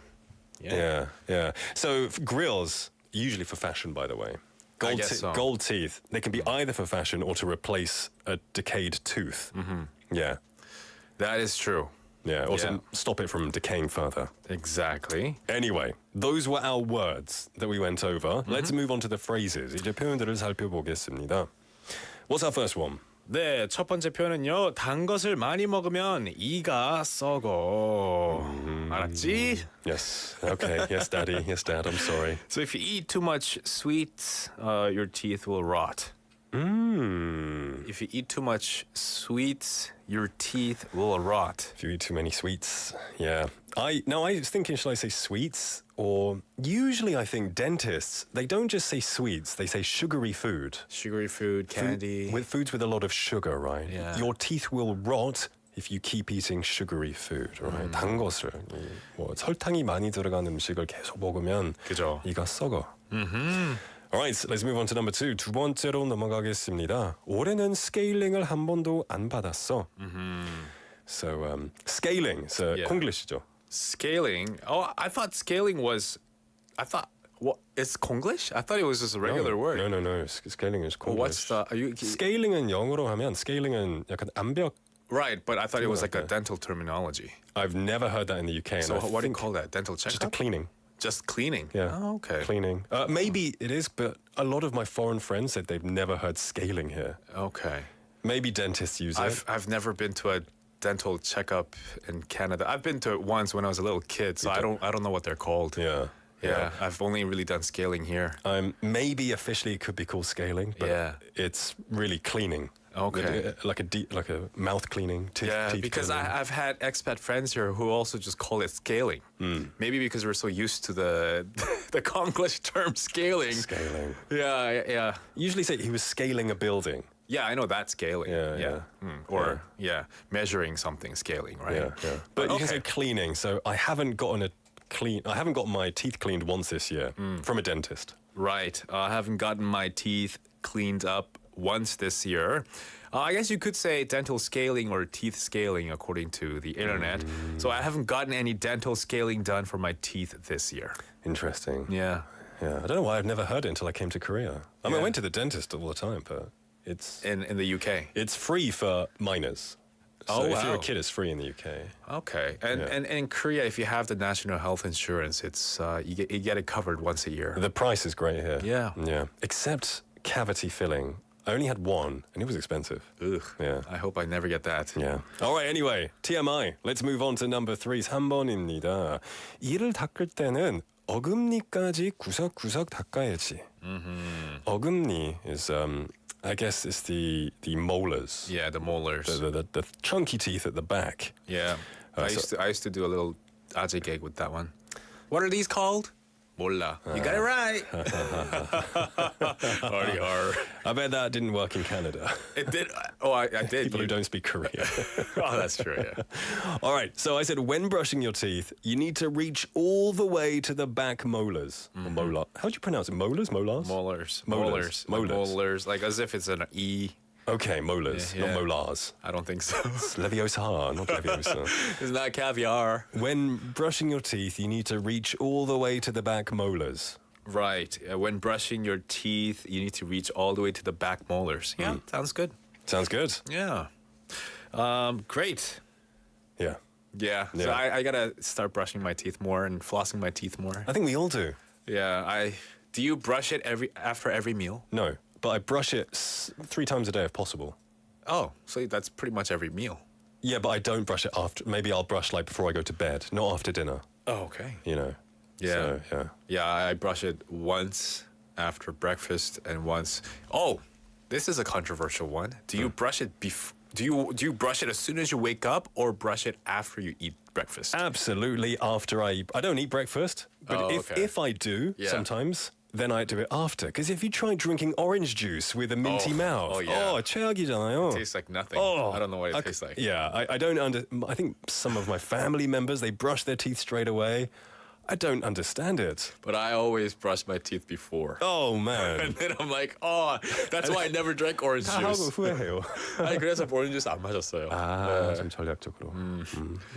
A: Yeah. So grills, usually for fashion, by the way.
B: I guess so.
A: Gold teeth, they can be either for fashion or to replace a decayed tooth. Yeah.
B: that is true.
A: Yeah, or
B: Yeah.
A: to stop it from decaying further.
B: Exactly.
A: Anyway, those were our words that we went over. Let's move on to the phrases. 이제 표현들을 살펴보겠습니다. What's our first one?
B: 네, 첫 번째 표현은요. 단 것을 많이 먹으면 이가 썩어. 알았지?
A: Yes. Okay. Yes, Daddy. Yes, Dad. I'm sorry.
B: So if you eat too much sweets, your teeth will rot. If you eat too much sweets, your teeth will rot.
A: If you eat too many sweets, yeah. I was thinking, shall I say sweets? Or usually I think dentists, they don't just say sweets, they say sugary food.
B: Sugary food, candy.
A: With foods with a lot of sugar, right?
B: Yeah.
A: Your teeth will rot if you keep eating sugary food, right? 단 것을, 뭐 설탕이 많이 들어간 음식을 계속 먹으면
B: 그죠.
A: 이가 썩어. Alright, let's move on to number 2. 두 번째로 넘어가겠습니다. 올해는 스케일링을 한 번도 안 받았어. So scaling, so
B: Yeah.
A: 콩글리시죠.
B: Scaling. Oh, I thought scaling was. What? It's Konglish? I thought it was just a regular word.
A: No. Scaling is 콩글리시.
B: What's the? Are you?
A: Scaling은 영어로 하면 scaling 약간 암벽.
B: Right, but I thought it was like a
A: Okay.
B: dental terminology.
A: I've never heard that in the UK.
B: So
A: and I
B: what do you
A: think
B: call that? Dental checkup?
A: Just a cleaning.
B: Just cleaning.
A: Yeah.
B: Oh, okay.
A: Cleaning. Maybe it is, but a lot of my foreign friends said they've never heard scaling here.
B: Okay.
A: Maybe dentists use it.
B: I've never been to a dental checkup in Canada. I've been to it once when I was a little kid, so I don't know what they're called.
A: Yeah.
B: Yeah. I've only really done scaling here.
A: Maybe officially it could be called scaling, but
B: Yeah.
A: it's really cleaning.
B: Okay.
A: Like a mouth cleaning, teeth
B: Because
A: cleaning.
B: I've had expat friends here who also just call it scaling. Maybe because we're so used to the the Konglish term scaling.
A: Scaling.
B: Yeah.
A: Usually say he was scaling a building.
B: Yeah, I know that scaling.
A: Yeah.
B: Or measuring something scaling, right?
A: Yeah. But you can
B: okay.
A: say cleaning. So I haven't gotten my teeth cleaned once this year from a dentist.
B: Right. I haven't gotten my teeth cleaned up once this year. I guess you could say dental scaling or teeth scaling according to the internet. So I haven't gotten any dental scaling done for my teeth this year.
A: Interesting.
B: Yeah.
A: Yeah. I don't know why I've never heard it until I came to Korea. I mean, I
B: Yeah.
A: went to the dentist all the time, but it's
B: In the UK.
A: it's free for minors. So
B: Oh,
A: if you're a
B: wow.
A: kid, it's free in the UK.
B: Okay. And
A: Yeah.
B: and in Korea, if you have the national health insurance, it's you get it covered once a year.
A: The price is great here.
B: Yeah.
A: Yeah. Except cavity filling. I only had one, and it was expensive.
B: Ugh.
A: Yeah.
B: I hope I never get that.
A: Yeah. All right. Anyway, TMI. Let's move on to number 3. 3번입니다. 이를 닦을 때는 어금니까지 구석구석 닦아야지. 어금니 is I guess it's the molars.
B: Yeah, the molars.
A: The chunky teeth at the back.
B: Yeah. I used to do a little 아재 gag with that one. What are these called? 몰라. You got it right. RDR.
A: I bet that didn't work in Canada.
B: It did. Oh, I did.
A: People who don't speak Korean.
B: Oh, that's true. Yeah.
A: All right. So I said when brushing your teeth, you need to reach all the way to the back molars. Or molar. How do you pronounce it? Molars? Molars?
B: Molars.
A: Molars.
B: Like
A: Molars.
B: molars. Like as if it's an E.
A: Okay, molars,
B: Yeah, yeah.
A: not molars.
B: I don't think so.
A: It's Leviosa, not Leviosa.
B: It's not caviar.
A: When brushing your teeth, you need to reach all the way to the back molars.
B: Right. When brushing your teeth, you need to reach all the way to the back molars. Yeah, sounds good.
A: Sounds good.
B: Yeah. Great.
A: Yeah.
B: Yeah. So
A: Yeah.
B: I gotta start brushing my teeth more and flossing my teeth more.
A: I think we all do.
B: Yeah. Do you brush it after every meal?
A: No, but I brush it 3 times a day if possible.
B: Oh, so that's pretty much every meal.
A: Yeah, but I don't brush it after. Maybe I'll brush like before I go to bed, not after dinner.
B: Oh, okay.
A: You know.
B: Yeah.
A: So, yeah.
B: Yeah, I brush it once after breakfast and once. Oh, this is a controversial one. Do you brush it do you brush it as soon as you wake up or brush it after you eat breakfast?
A: Absolutely. After I don't eat breakfast, but
B: Oh, okay.
A: if I do
B: Yeah.
A: sometimes, then I do it after. Because if you try drinking orange juice with a minty mouth,
B: oh, yeah.
A: 최악이잖아요.
B: It tastes like nothing.
A: Oh,
B: I don't know what it tastes like.
A: Yeah, I don't I think some of my family members, they brush their teeth straight away. I don't understand it.
B: But I always brush my teeth before.
A: Oh man.
B: And then I'm like, oh, that's why I never drank orange
A: 다 하고
B: juice.
A: 후회해요.
B: 아니 그래서 오렌지 주스 안 마셨어요.
A: 좀 전략적으로.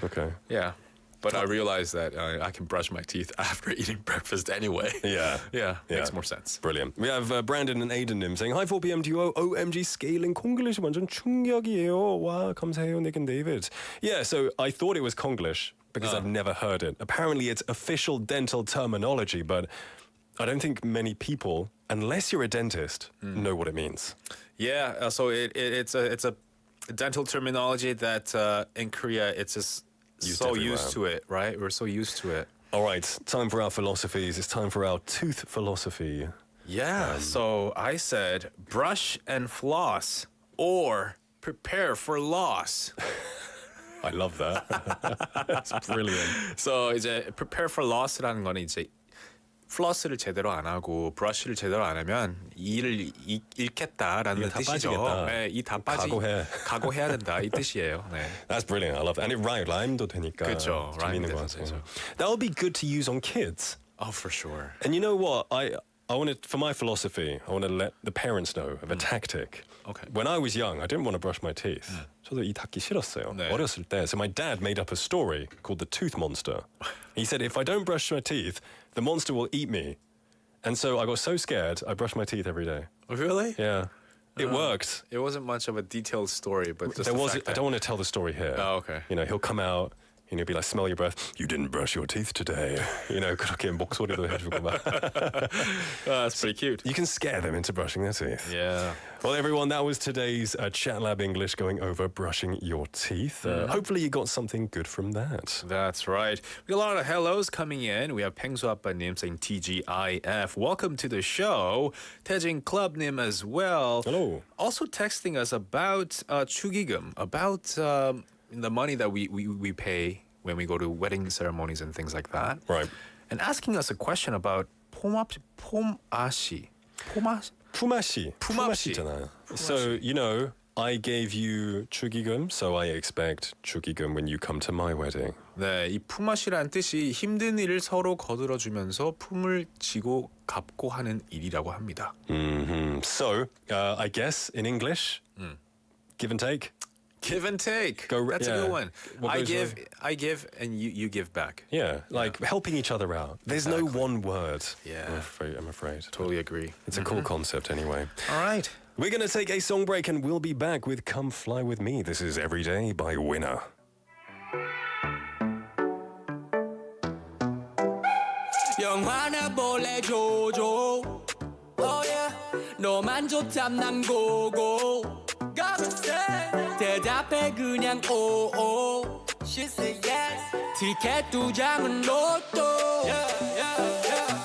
A: Okay.
B: Yeah. But I realized that I can brush my teeth after eating breakfast anyway.
A: Yeah.
B: Yeah, makes more sense.
A: Brilliant. We have Brandon and Aidan saying, Hi 4pm duo, OMG scaling 콩글리시 완전 충격이에요. 와, 감사해요, Nick and David. Yeah, so I thought it was Konglish because I've never heard it. Apparently it's official dental terminology, but I don't think many people, unless you're a dentist, know what it means.
B: Yeah, so it's a dental terminology that in Korea it's just
A: Used
B: so
A: everywhere.
B: used to it, right? We're so used to it.
A: All right, time for our philosophies. It's time for our tooth philosophy.
B: Yeah, so I said brush and floss or prepare for loss.
A: I love that. That's brilliant.
B: So 이제 prepare for loss라는 거는 이제 플러스를 제대로 안 하고 브러쉬를 제대로 안 하면 일을 잃겠다라는
A: 이거 다
B: 뜻이죠.
A: 빠지겠다.
B: 네, 이다 빠지
A: 각오해.
B: 각오해야 된다 이 뜻이에요. 네.
A: That's brilliant. I love that. And it 라임도 되니까.
B: 그쵸,
A: 재밌는
B: 라임도
A: 것 같아요.
B: 되죠.
A: That would be good to use on kids.
B: Oh, for sure.
A: And you know what? I want to, for my philosophy, I want to let the parents know of a tactic.
B: Okay.
A: When I was young, I didn't want to brush my teeth. 저도 이 닦기 싫었어요.
B: 네.
A: 어렸을 때. So my dad made up a story called the tooth monster. He said if I don't brush my teeth, the monster will eat me. And so I got so scared, I brushed my teeth every day.
B: Really?
A: Yeah. It worked.
B: It wasn't much of a detailed story, but just
A: There
B: the
A: was.
B: fact
A: I
B: that-
A: don't want to tell the story here.
B: Oh, okay.
A: You know, he'll come out. You know, be like, smell your breath. You didn't brush your teeth today. You know, 그렇게 목소리도 해주고 막.
B: That's pretty cute.
A: You can scare them into brushing their teeth.
B: Yeah.
A: Well, everyone, that was today's Chat Lab English going over brushing your teeth. Hopefully, you got something good from that.
B: That's right. We got a lot of hellos coming in. We have Pengsu Appa님 saying TGIF. Welcome to the show. Taejin Club님 as well.
A: Hello.
B: Also texting us about 축의금, about the money that we pay when we go to wedding ceremonies and things like that.
A: Right.
B: And asking us a question about 폼아시.
A: 품앗이.
B: 품앗이.
A: 품앗이잖아요. So, you know, I gave you 축의금, so I expect 축의금 when you come to my wedding.
B: 네, 이 품앗이라는 뜻이 힘든 일을 서로 거들어주면서 품을 지고 갚고 하는 일이라고 합니다.
A: So, I guess in English, give and take.
B: Give and take.
A: Go-
B: That's a
A: yeah.
B: good one.
A: What
B: I
A: goes
B: give, and you give back.
A: Yeah, like helping each other out. There's no
B: Exactly.
A: one word.
B: Yeah.
A: I'm afraid.
B: Totally agree.
A: It's a cool concept anyway.
B: All right.
A: We're going to take a song break and we'll be back with Come Fly With Me. This is Every Day by Winner.
H: 영화나 볼래 조조 oh yeah 너만 좋담 난 고고 대답해 그냥 오오 She said yes 티켓 2장은 로또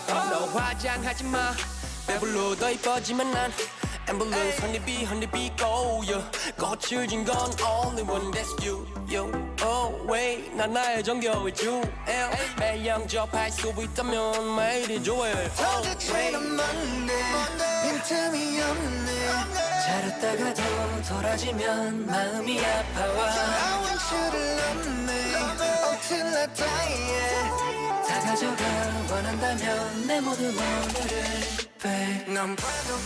H: 너 화장하지 마 배불러 더 이뻐지만 난 앰뷸런스 honey go yeah 거칠진 건 only one that's you oh wait 난 나의 정겨울 주 매일 영접할 수 있다면 매일이 좋아요
F: 도대체는 뭔데 빈틈이 없네
H: 잘했다가도 돌아지면 마음이 아파와
F: I want you to love me until I die
H: 다 가져가 원한다면 내 모든 오늘을 babe
F: 난 봐도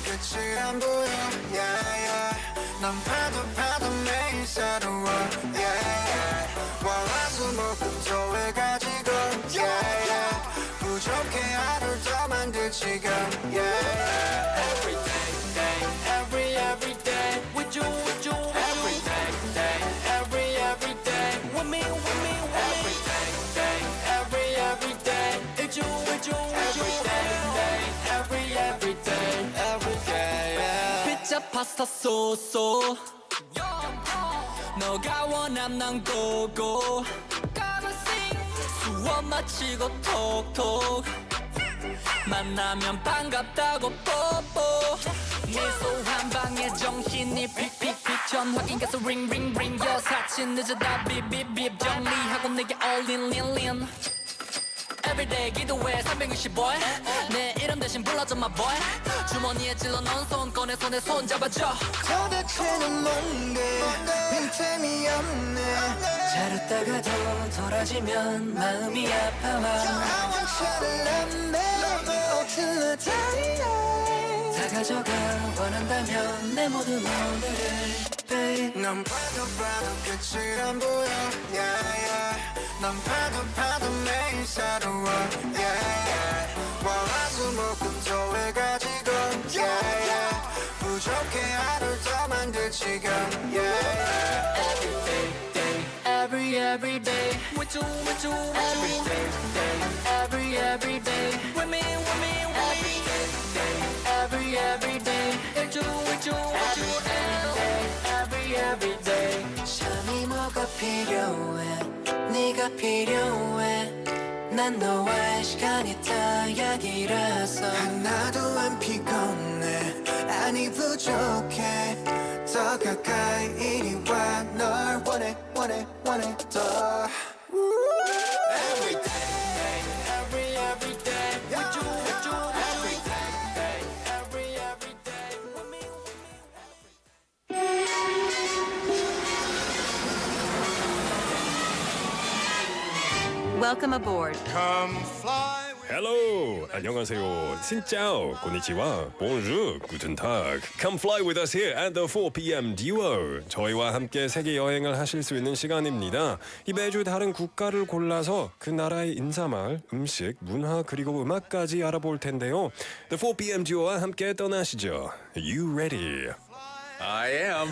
F: 끝이 안 보여 yeah, yeah. 난 봐도 매일 새로워 yeah, yeah. 월화수목금토일 가지고 yeah, yeah. 부족해 하루 더 만들 지금 yeah, yeah.
H: Every day with you every day every day with me every day it's you every day 피자 파스타 소소 너가 원함 난 고고 수업 마치고 톡톡 만나면 반갑다고 뽀뽀 미소 한 방에 정신이 픽픽픽 전화기 가서 링링링 여사친 늦어다 빕빕빕 정리하고 내게 all in Everyday 기도해 365일 내 이름 대신 불러줘 my boy 주머니에 찔러 넣은 손 꺼내서 내 손 잡아줘
F: 도대체는 뭔데 빈틈이 없네
H: 잘했다가도 돌아지면 마음이 아파와
F: I want you to love me until I die
H: 다 가져가 원한다면 내 모든 오늘을 babe
F: 난 봐도 끝이 안 보여 yeah, yeah. 난 봐도 매일 새로워 yeah, yeah. 월화수목금토일 가지고 yeah, yeah. 부족해 하루 더 만들 지금 yeah, yeah.
H: Every day with you every day with me every day it's you 필요해 네가 필요해 난 너와의 시간이 다 약이라서
F: 하나도 안 피곤해 아니 부족해 더 가까이 이리 와널 원해 원해 원해 더
H: Every day every day with you every day every day with me
I: Welcome aboard.
A: Hello, 안녕하세요. Xin chào, konnichiwa, bonjour, guten tag. Come fly with us here at the 4 p.m. duo. 저희와 함께 세계 여행을 하실 수 있는 시간입니다. 이 매주 다른 국가를 골라서 그 나라의 인사말, 음식, 문화 그리고 음악까지 알아볼 텐데요. The 4 p.m. duo와 함께 떠나시죠. You ready?
B: I am.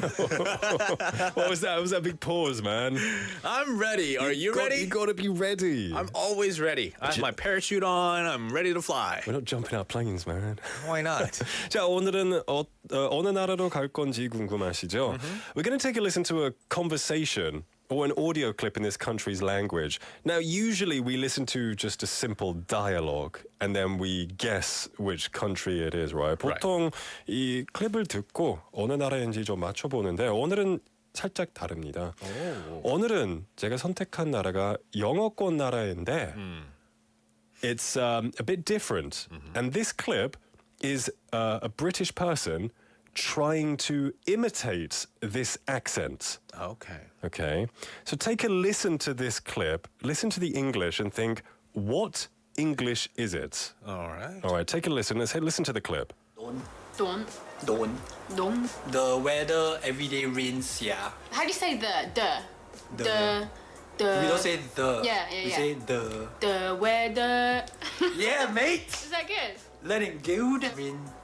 A: What was that? It was that big pause, man.
B: I'm ready. Are you ready?
A: You gotta be ready.
B: I'm always ready. I have my parachute on. I'm ready to fly.
A: We're not jumping out planes, man.
B: Why not?
A: 자, 오늘은 어느 나라로 갈 건지 궁금하시죠? We're going to take a listen to a conversation or an audio clip in this country's language. Now, usually we listen to just a simple dialogue and then we guess which country it is, right? 보통 이 클립을 듣고 어느 나라인지 좀 맞춰보는데 오늘은 살짝 다릅니다. 오늘은 제가 선택한 나라가 영어권 나라인데 it's a bit different. And this clip is a British person trying to imitate this accent.
B: Okay.
A: Okay, so take a listen to this clip, listen to the English and think, what English is it?
B: All right.
A: All right, take a listen. Let's listen to the clip.
J: Don't. The weather everyday rains, yeah.
K: How do you say the?
J: We don't say the.
K: Yeah,
J: We say the.
K: The weather.
J: Yeah, mate.
K: Is that good?
J: Let it good.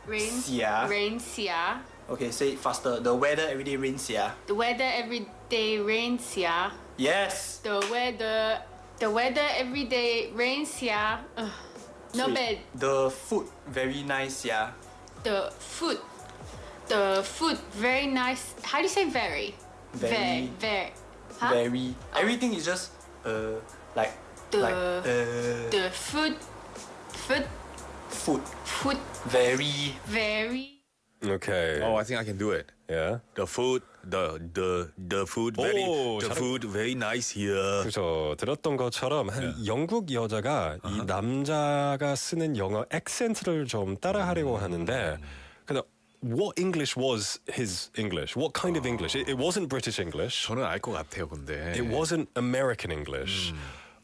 K: Rains.
J: Yeah.
K: Rains, yeah.
J: Okay, say it faster. The weather everyday rains, yeah.
K: The weather every day rains, yeah.
J: Yes.
K: The weather every day rains, yeah. Ugh. Not
J: Say,
K: bad.
J: The food very nice, yeah.
K: The food very nice. How do you say very?
J: Very.
K: Very. Huh?
J: Very. Everything is just like
K: The food
J: food. Very.
A: Okay.
B: Oh, I think I can do it.
A: Yeah.
B: The food, the food very,
A: 오,
B: the food very nice here.
A: 그죠. 들었던 것처럼 한 영국 여자가 이 남자가 쓰는 영어 액센트를 좀 따라하려고 하는데 근데 what English was his English? What kind of English? It wasn't British English.
B: 저는 알 것 같아요, 근데.
A: It wasn't American English.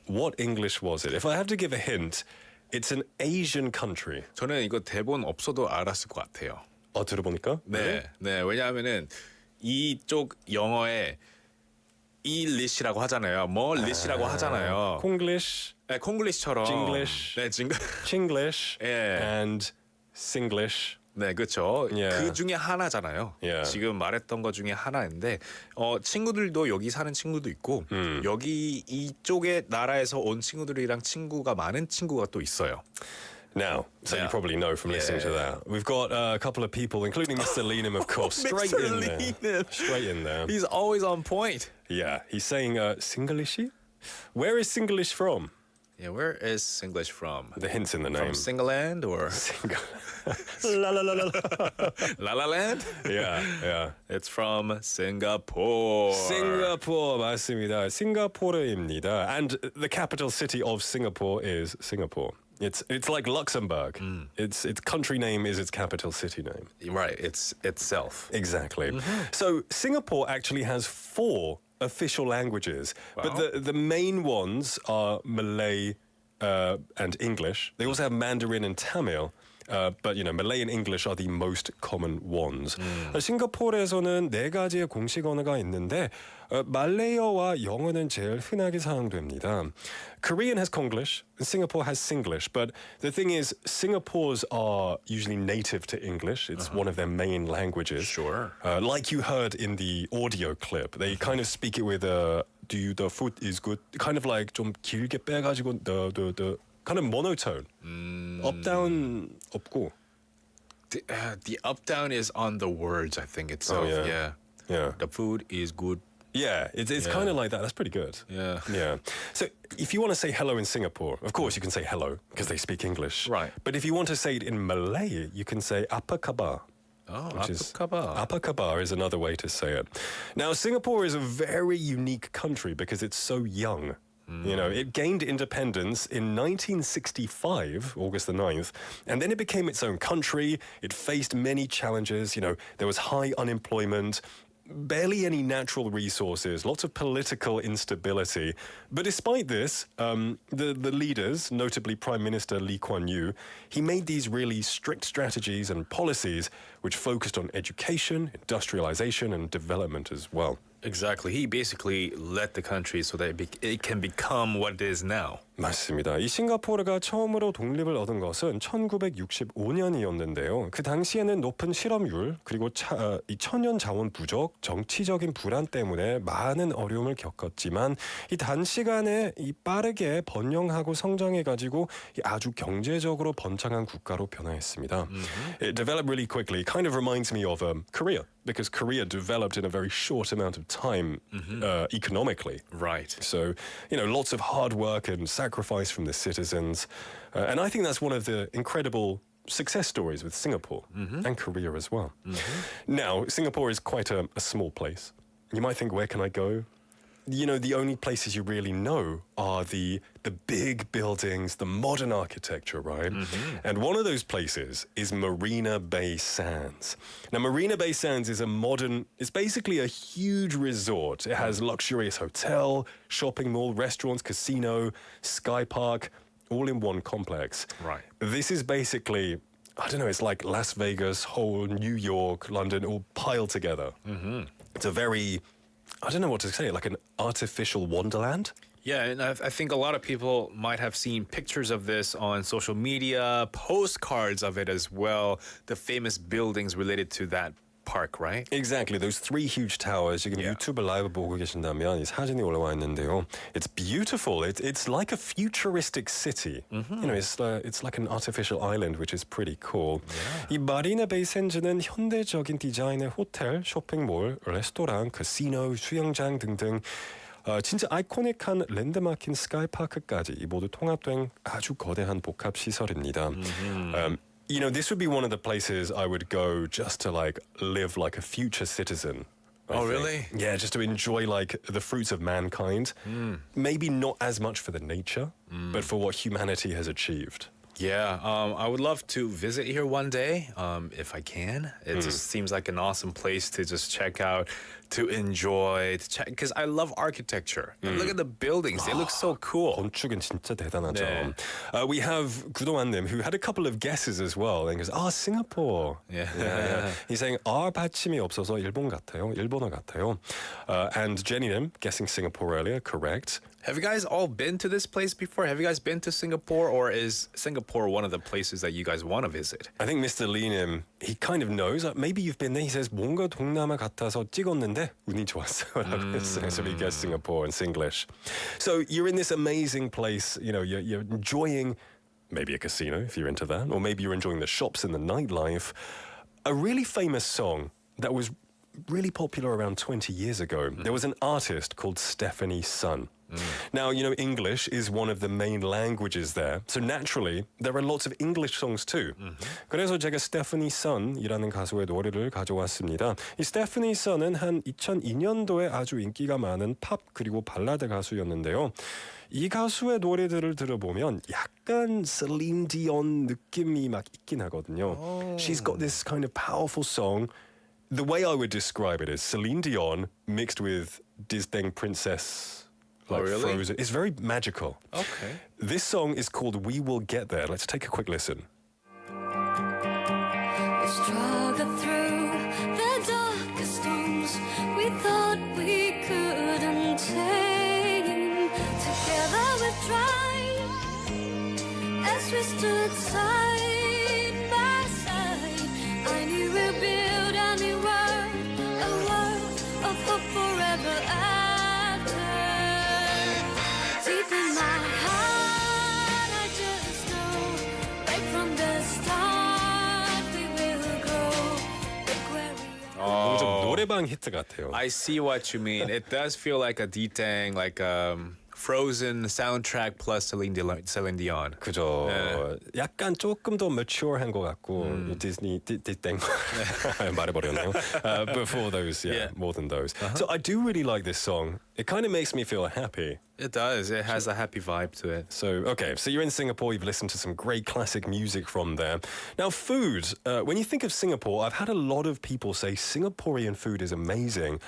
A: What English was it? If I have to give a hint, it's an Asian country.
B: 저는 이거 대본 없어도 알았을 것 같아요.
A: 들어보니까?
B: 네, 네. 왜냐하면은 이쪽 영어에 English라고 하잖아요. English라고 하잖아요.
A: 콩글리시,
B: 네, 콩글리시처럼.
A: Jinglish.
B: 네,
A: Chinglish,
B: 예.
A: and Singlish.
B: 네, 그렇죠.
A: 예.
B: 그 중에 하나잖아요.
A: 예.
B: 지금 말했던 것 중에 하나인데 친구들도 여기 사는 친구도 있고 여기 이쪽에 나라에서 온 친구들이랑 친구가 많은 친구가 또 있어요.
A: Now, so you
B: Yeah.
A: probably know from listening to that. We've got a couple of people, including Mr. Leanham, of course, straight
B: Mr.
A: in there.
B: Leanham.
A: Straight in there.
B: He's always on point.
A: Yeah, he's saying Singlishi? Where is Singlish from?
B: Yeah, where is Singlish from?
A: The hint's in the name.
B: From Singaland or
A: La la la la.
B: La La Land?
A: Yeah, yeah.
B: It's from Singapore.
A: Singapore, 맞습니다. 싱가포르입니다. And the capital city of Singapore is Singapore. It's like Luxembourg. Its country name is its capital city name.
B: Right, it's itself.
A: Exactly. So Singapore actually has 4 official languages, but the main ones are Malay and English. They also have Mandarin and Tamil. But Malay and English are the most common ones. 싱가포르에서는 4가지의 공식 언어가 있는데 말레이어와 영어는 제일 흔하게 사용됩니다. Korean has Konglish, and Singapore has Singlish. But the thing is, Singapore's are usually native to English. It's one of their main languages.
B: Sure.
A: Like you heard in the audio clip, they kind of speak it with the food is good, kind of like 좀 길게 빼가지고 the kind of monotone. Up down 없고.
B: The up down is on the words, I think itself.
A: Oh, yeah.
B: Yeah. The food is good.
A: Yeah, it's kind of like that. That's pretty good.
B: Yeah.
A: Yeah. So if you want to say hello in Singapore, of course you can say hello because they speak English.
B: Right.
A: But if you want to say it in Malay, you can say apa khabar.
B: Oh,
A: Which is
B: apa
A: khabar is another way to say it. Now, Singapore is a very unique country because it's so young. You know, it gained independence in 1965, August the 9th, and then it became its own country. It faced many challenges. You know, there was high unemployment, barely any natural resources, lots of political instability. But despite this, the leaders, notably Prime Minister Lee Kuan Yew, he made these really strict strategies and policies which focused on education, industrialization, and development as well.
B: Exactly. He basically led the country so that it can become what it is now.
A: 맞습니다. 이 싱가포르가 처음으로 독립을 얻은 것은 1965년이었는데요. 그 당시에는 높은 실업률 그리고 이 천연 자원 부족, 정치적인 불안 때문에 많은 어려움을 겪었지만 이 단시간에 이 빠르게 번영하고 성장해가지고 아주 경제적으로 번창한 국가로 변화했습니다. It developed really quickly. Kind of reminds me of Korea. Because Korea developed in a very short amount of time economically.
B: Right.
A: So, you know, lots of hard work and sacrifice from the citizens. And I think that's one of the incredible success stories with Singapore and Korea as well. Now, Singapore is quite a small place. You might think, where can I go? You know, the only places you really know are the big buildings, the modern architecture, right? And one of those places is Marina Bay Sands. Now, Marina Bay Sands is it's basically a huge resort. It has luxurious hotel, shopping mall, restaurants, casino, sky park, all in one complex.
B: Right.
A: This is basically, I don't know, it's like Las Vegas, whole New York, London, all piled together. It's a very, I don't know what to say, like an artificial wonderland.
B: Yeah, and I think a lot of people might have seen pictures of this on social media, postcards of it as well, the famous buildings related to that park, right?
A: Exactly. Those three huge towers. 지금 유튜브 라이브 보고 계신다면 이 사진이 올라와 있는데요. It's beautiful. It's like a futuristic city. You know, it's like an artificial island, which is pretty cool. 이 마리나 베이 샌즈는 현대적인 디자인의 호텔, 쇼핑몰, 레스토랑, 카지노, 수영장 등등 진짜 아이코닉한 랜드마크인 스카이파크까지 모두 통합된 아주 거대한 복합 시설입니다. You know, this would be one of the places I would go just to like live like a future citizen. I think.
B: Really?
A: Yeah, just to enjoy like the fruits of mankind. Maybe not as much for the nature, but for what humanity has achieved.
B: Yeah, I would love to visit here one day, if I can. It just seems like an awesome place to just check out, to enjoy, to check. Because I love architecture. Look at the buildings; they look so cool.
A: 건축은 진짜 대단하죠.
B: 네.
A: We have 구동환님 who had a couple of guesses as well. And he goes, Singapore.
B: Yeah.
A: He's saying R 받침이 없어서 일본 같아요, 일본어 같아요. And Jenny님 guessing Singapore earlier, correct.
B: Have you guys all been to this place before? Have you guys been to Singapore, or is Singapore one of the places that you guys want to visit?
A: I think Mr. Lee-님, he kind of knows. Maybe you've been there. He says 뭔가 동남아 같아서 찍었는데 운이 좋았어요. So he gets Singapore in Singlish. So you're in this amazing place. You know, you're enjoying maybe a casino if you're into that, or maybe you're enjoying the shops and the nightlife. A really famous song that was really popular around 20 years ago. There was an artist called Stephanie Sun. Now, you know, English is one of the main languages there. So naturally, there are lots of English songs too. 그래서 제가 Stephanie Sun이라는 가수의 노래를 가져왔습니다. 이 Stephanie Sun은 한 2002년도에 아주 인기가 많은 팝 그리고 발라드 가수였는데요. 이 가수의 노래들을 들어보면 약간 Celine Dion 느낌이 막 있긴 하거든요. She's got this kind of powerful song. The way I would describe it is Celine Dion mixed with Disney princess. Like
B: really?
A: Frozen. It's very magical.
B: Okay.
A: This song is called We Will Get There. Let's take a quick listen.
E: We struggled through the darkest storms we thought we couldn't tame. Together we tried as we stood side by side. I knew we'd build a new world, a world of hope forever after. Deep in my heart, I just know, right from the start, we will grow. Look where we are.
A: 좀 노래 노래방 히트 같아요.
B: I see what you mean. It does feel like a detang, like Frozen soundtrack plus Celine Dion.
A: 그죠. 약간 조금 더 mature한 것 같고 디즈니 땡 말해버렸네요. Before those, yeah, more than those. So I do really like this song. It kind of makes me feel happy.
B: It does. It has a happy vibe to it.
A: So, okay, so you're in Singapore, you've listened to some great classic music from there. Now, food, when you think of Singapore, I've had a lot of people say Singaporean food is amazing,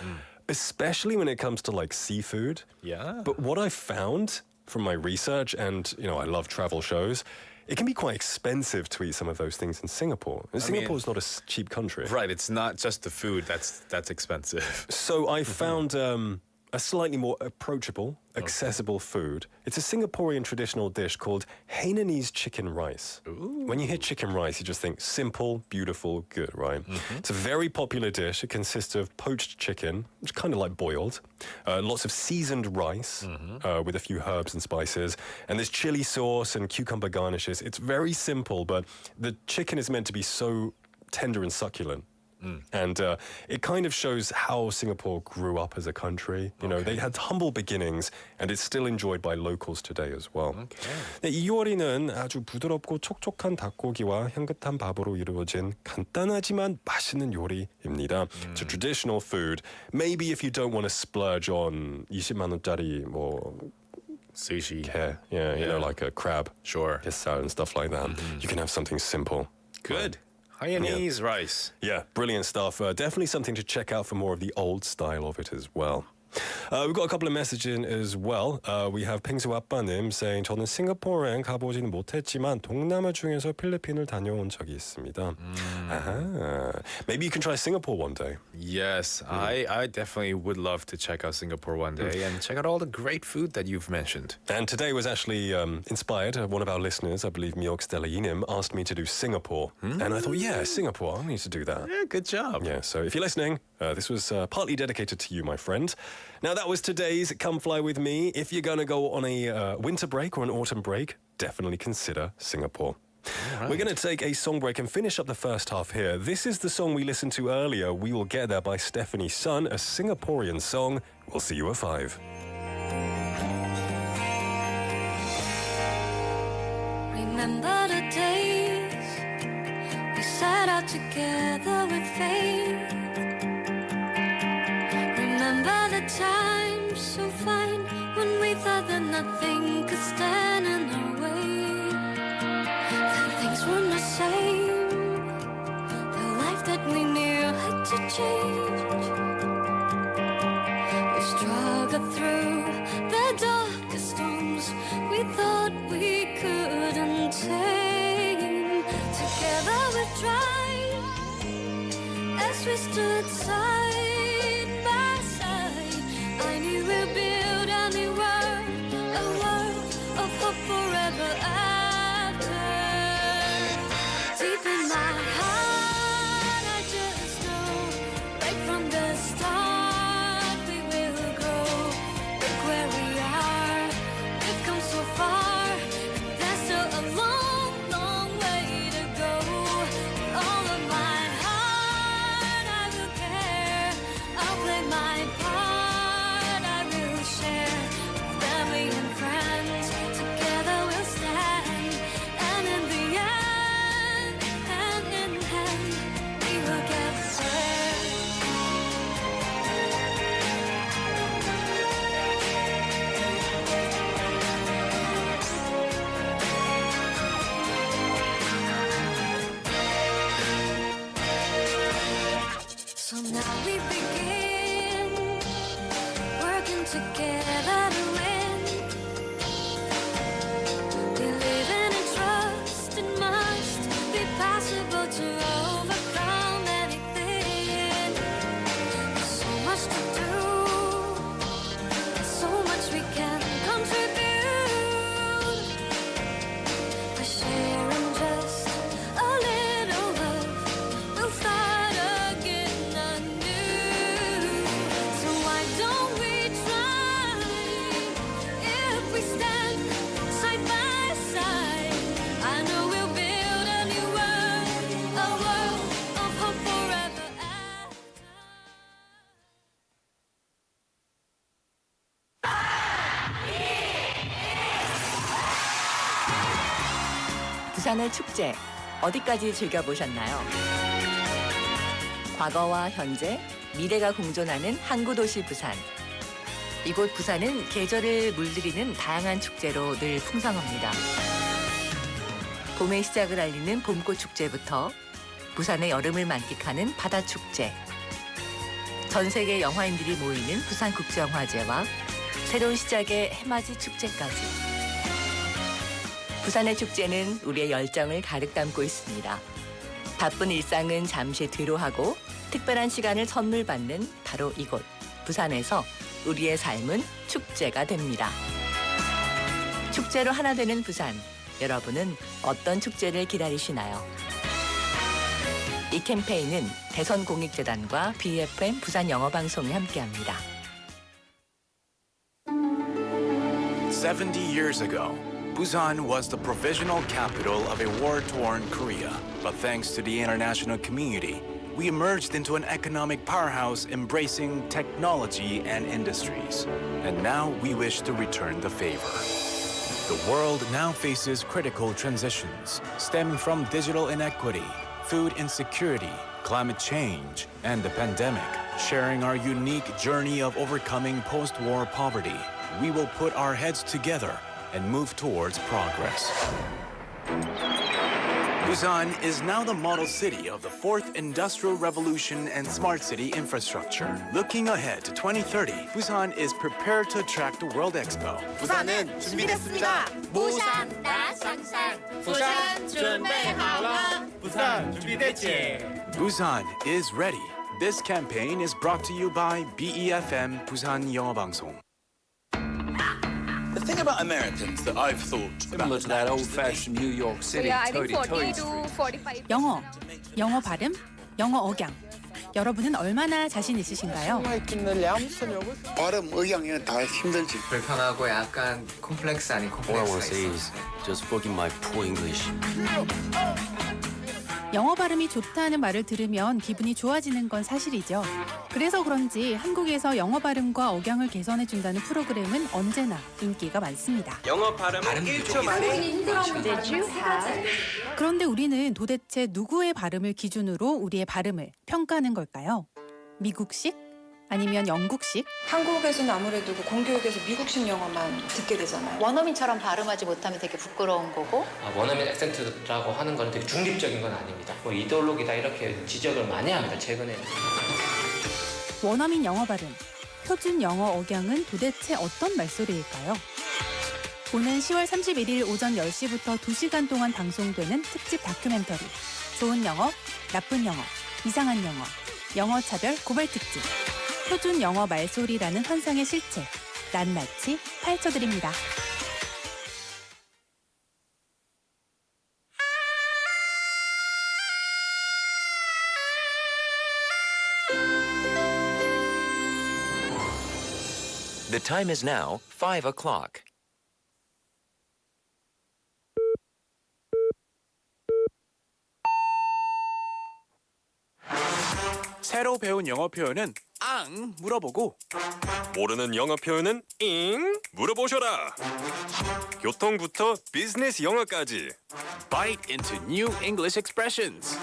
A: especially when it comes to like seafood.
B: Yeah.
A: But what I've found from my research, and you know, I love travel shows, it can be quite expensive to eat some of those things in Singapore. And Singapore is not a cheap country.
B: Right, it's not just the food that's expensive.
A: So I found a slightly more approachable, accessible food. It's a Singaporean traditional dish called Hainanese chicken rice.
B: Ooh.
A: When you hear chicken rice, you just think simple, beautiful, good, right? It's a very popular dish. It consists of poached chicken, which is kind of like boiled, lots of seasoned rice with a few herbs and spices, and there's chili sauce and cucumber garnishes. It's very simple, but the chicken is meant to be so tender and succulent. And it kind of shows how Singapore grew up as a country. You know, they had humble beginnings, and it's still enjoyed by locals today as well. 네, 이 요리는 아주 부드럽고 촉촉한 닭고기와 향긋한 밥으로 이루어진 간단하지만 맛있는 요리입니다. It's a traditional food. Maybe if you don't want to splurge on 20만 원짜리 뭐
B: Sushi.
A: yeah, you know, like a crab,
B: Sure.
A: salad and stuff like that. You can have something simple.
B: Good. Hainanese rice.
A: Yeah, brilliant stuff. Definitely something to check out for more of the old style of it as well. We've got a couple of messages in as well. We have 펭수 아빠님 saying 저는 싱가포르에 가보지는 못했지만 동남아 중에서 필리핀을 다녀온 적이 있습니다. Maybe you can try Singapore one day.
B: Yes, I definitely would love to check out Singapore one day and check out all the great food that you've mentioned.
A: And today was actually inspired. One of our listeners, I believe Miok Stelianim, asked me to do Singapore. And I thought, yeah, Singapore, I need to do that.
B: Yeah, good job.
A: Yeah, so if you're listening, this was partly dedicated to you, my friend. Now, that was today's Come Fly With Me. If you're going to go on a winter break or an autumn break, definitely consider Singapore. We're going to take a song break and finish up the first half here. This is the song we listened to earlier, We Will Get There by Stephanie Sun, a Singaporean song. We'll see you at 5.
E: Remember the days we set out together with faith. Remember the times so fine when we thought that nothing could stand in our way. That things were the same. The life that we knew had to change. We struggled through the darkest storms we thought we couldn't tame. Together we tried as we stood side by side. I knew we'd build a new world, a world of hope forever after. Deep in my heart, I just know, right from the start, we will grow. Look where we are, we've come so far, and there's still a long, long way to go. With all of my heart, I will care.
I: 부산의 축제 어디까지 즐겨보셨나요? 과거와 현재, 미래가 공존하는 항구 도시 부산. 이곳 부산은 계절을 물들이는 다양한 축제로 늘 풍성합니다. 봄의 시작을 알리는 봄꽃 축제부터 부산의 여름을 만끽하는 바다 축제, 전 세계 영화인들이 모이는 부산국제영화제와 새로운 시작의 해맞이 축제까지. 부산의 축제는 우리의 열정을 가득 담고 있습니다. 바쁜 일상은 잠시 뒤로 하고 특별한 시간을 선물 받는 바로 이곳 부산에서 우리의 삶은 축제가 됩니다. 축제로 하나 되는 부산. 여러분은 어떤 축제를 기다리시나요? 이 캠페인은 대선공익재단과 BFM 부산영어방송이 함께합니다.
L: 70 years ago, Busan was the provisional capital of a war-torn Korea. But thanks to the international community, we emerged into an economic powerhouse embracing technology and industries. And now we wish to return the favor. The world now faces critical transitions stemming from digital inequity, food insecurity, climate change, and the pandemic. Sharing our unique journey of overcoming post-war poverty, we will put our heads together and move towards progress. Busan is now the model city of the fourth industrial revolution and smart city infrastructure. Looking ahead to 2030, Busan is prepared to attract the World Expo.
H: 부산은 준비됐습니다. 부산 나 상상. 부산 준비하라. 부산 준비됐지.
L: Busan is ready. This campaign is brought to you by BEFM 부산영어방송.
M: The thing about Americans that I've thought similar to that old-fashioned New York City toady-toady street.
N: 영어 발음, 영어 억양. 여러분은 얼마나 자신 있으신가요?
O: 발음, 억양이 다 힘들지.
P: 불편하고 약간 콤플렉스 아닌 콤플렉스가 있어.
Q: Just forgive my poor English.
N: 영어 발음이 좋다는 말을 들으면 기분이 좋아지는 건 사실이죠. 그래서 그런지 한국에서 영어 발음과 억양을 개선해준다는 프로그램은 언제나 인기가 많습니다.
H: 영어 발음 1초 만에.
N: 그런데 우리는 도대체 누구의 발음을 기준으로 우리의 발음을 평가하는 걸까요? 미국식? 아니면 영국식?
R: 한국에서는 아무래도 그 공교육에서 미국식 영어만 듣게 되잖아요.
S: 원어민처럼 발음하지 못하면 되게 부끄러운 거고.
T: 원어민 액센트라고 하는 건 되게 중립적인 건 아닙니다. 뭐 이데올로기다 이렇게 지적을 많이 합니다. 최근에.
N: 원어민 영어 발음, 표준 영어 억양은 도대체 어떤 말소리일까요? 오는 10월 31일 오전 10시부터 2시간 동안 방송되는 특집 다큐멘터리 좋은 영어, 나쁜 영어, 이상한 영어, 영어 차별 고발 특집 표준 영어 말소리라는 환상의 실체 낱낱이 파헤쳐드립니다.
U: The time is now 5 o'clock.
L: 새로 배운 영어 표현은 앙 물어보고
A: 모르는 영어 표현은 잉 물어보셔라. 교통부터 비즈니스 영어까지.
L: Bite into new English expressions.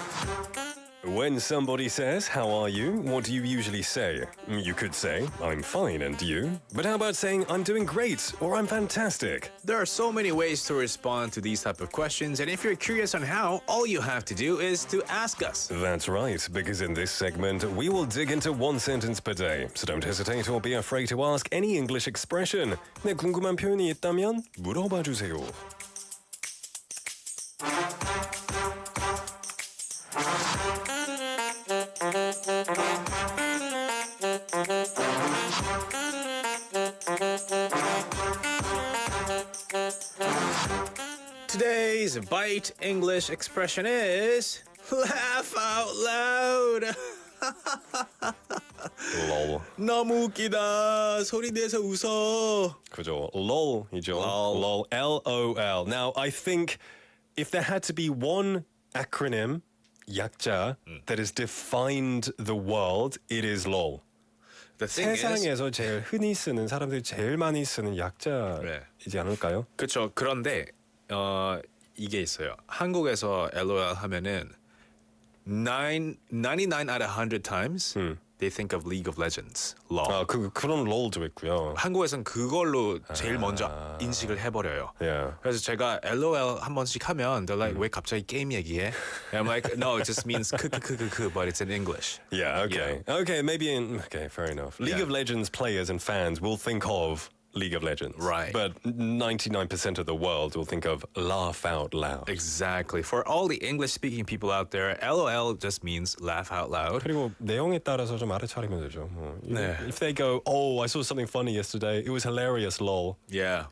A: When somebody says, "How are you?" what do you usually say? You could say, "I'm fine, and you?" But how about saying, "I'm doing great," or "I'm fantastic"?
B: There are so many ways to respond to these type of questions, and if you're curious on how, all you have to do is to ask us.
A: That's right, because in this segment, we will dig into one sentence per day. So don't hesitate or be afraid to ask any English expression. 네, 궁금한 표현이 있다면 물어봐 주세요.
B: Today's Bite English expression is laugh out loud.
A: lol.
B: 너무 웃기다. 소리 내서 웃어.
A: 그죠. lol이죠. lol. L-O-L. Now, I think if there had to be one acronym, 약자, that has defined the world, it is lol. 세상에서 제일 흔히 쓰는 사람들이 제일 많이 쓰는 약자이지 않을까요?
B: 그렇죠. 그런데 이게 있어요. 한국에서 LOL 하면은 99 out of 100 times they think of League of Legends, LOL.
A: 아, 그런 롤도 있고요.
B: 한국에선 그걸로 제일 먼저 인식을 해버려요.
A: Yeah.
B: 그래서 제가 LOL 한 번씩 하면 they're like 왜 갑자기 게임 얘기해? And I'm like no, it just means 크크크크크, but it's in English.
A: Yeah, okay.
B: Yeah.
A: Okay, okay, fair enough. League
B: Yeah.
A: of Legends players and fans will think of League of Legends.
B: Right.
A: But 99% of the world will think of laugh out loud.
B: Exactly. For all the English-speaking people out there, LOL just means laugh out loud.
A: 그리고 내용에 따라서 좀 알아차리면 되죠.
B: 네.
A: If they go, oh, I saw something funny yesterday. It was hilarious, lol.
B: Yeah.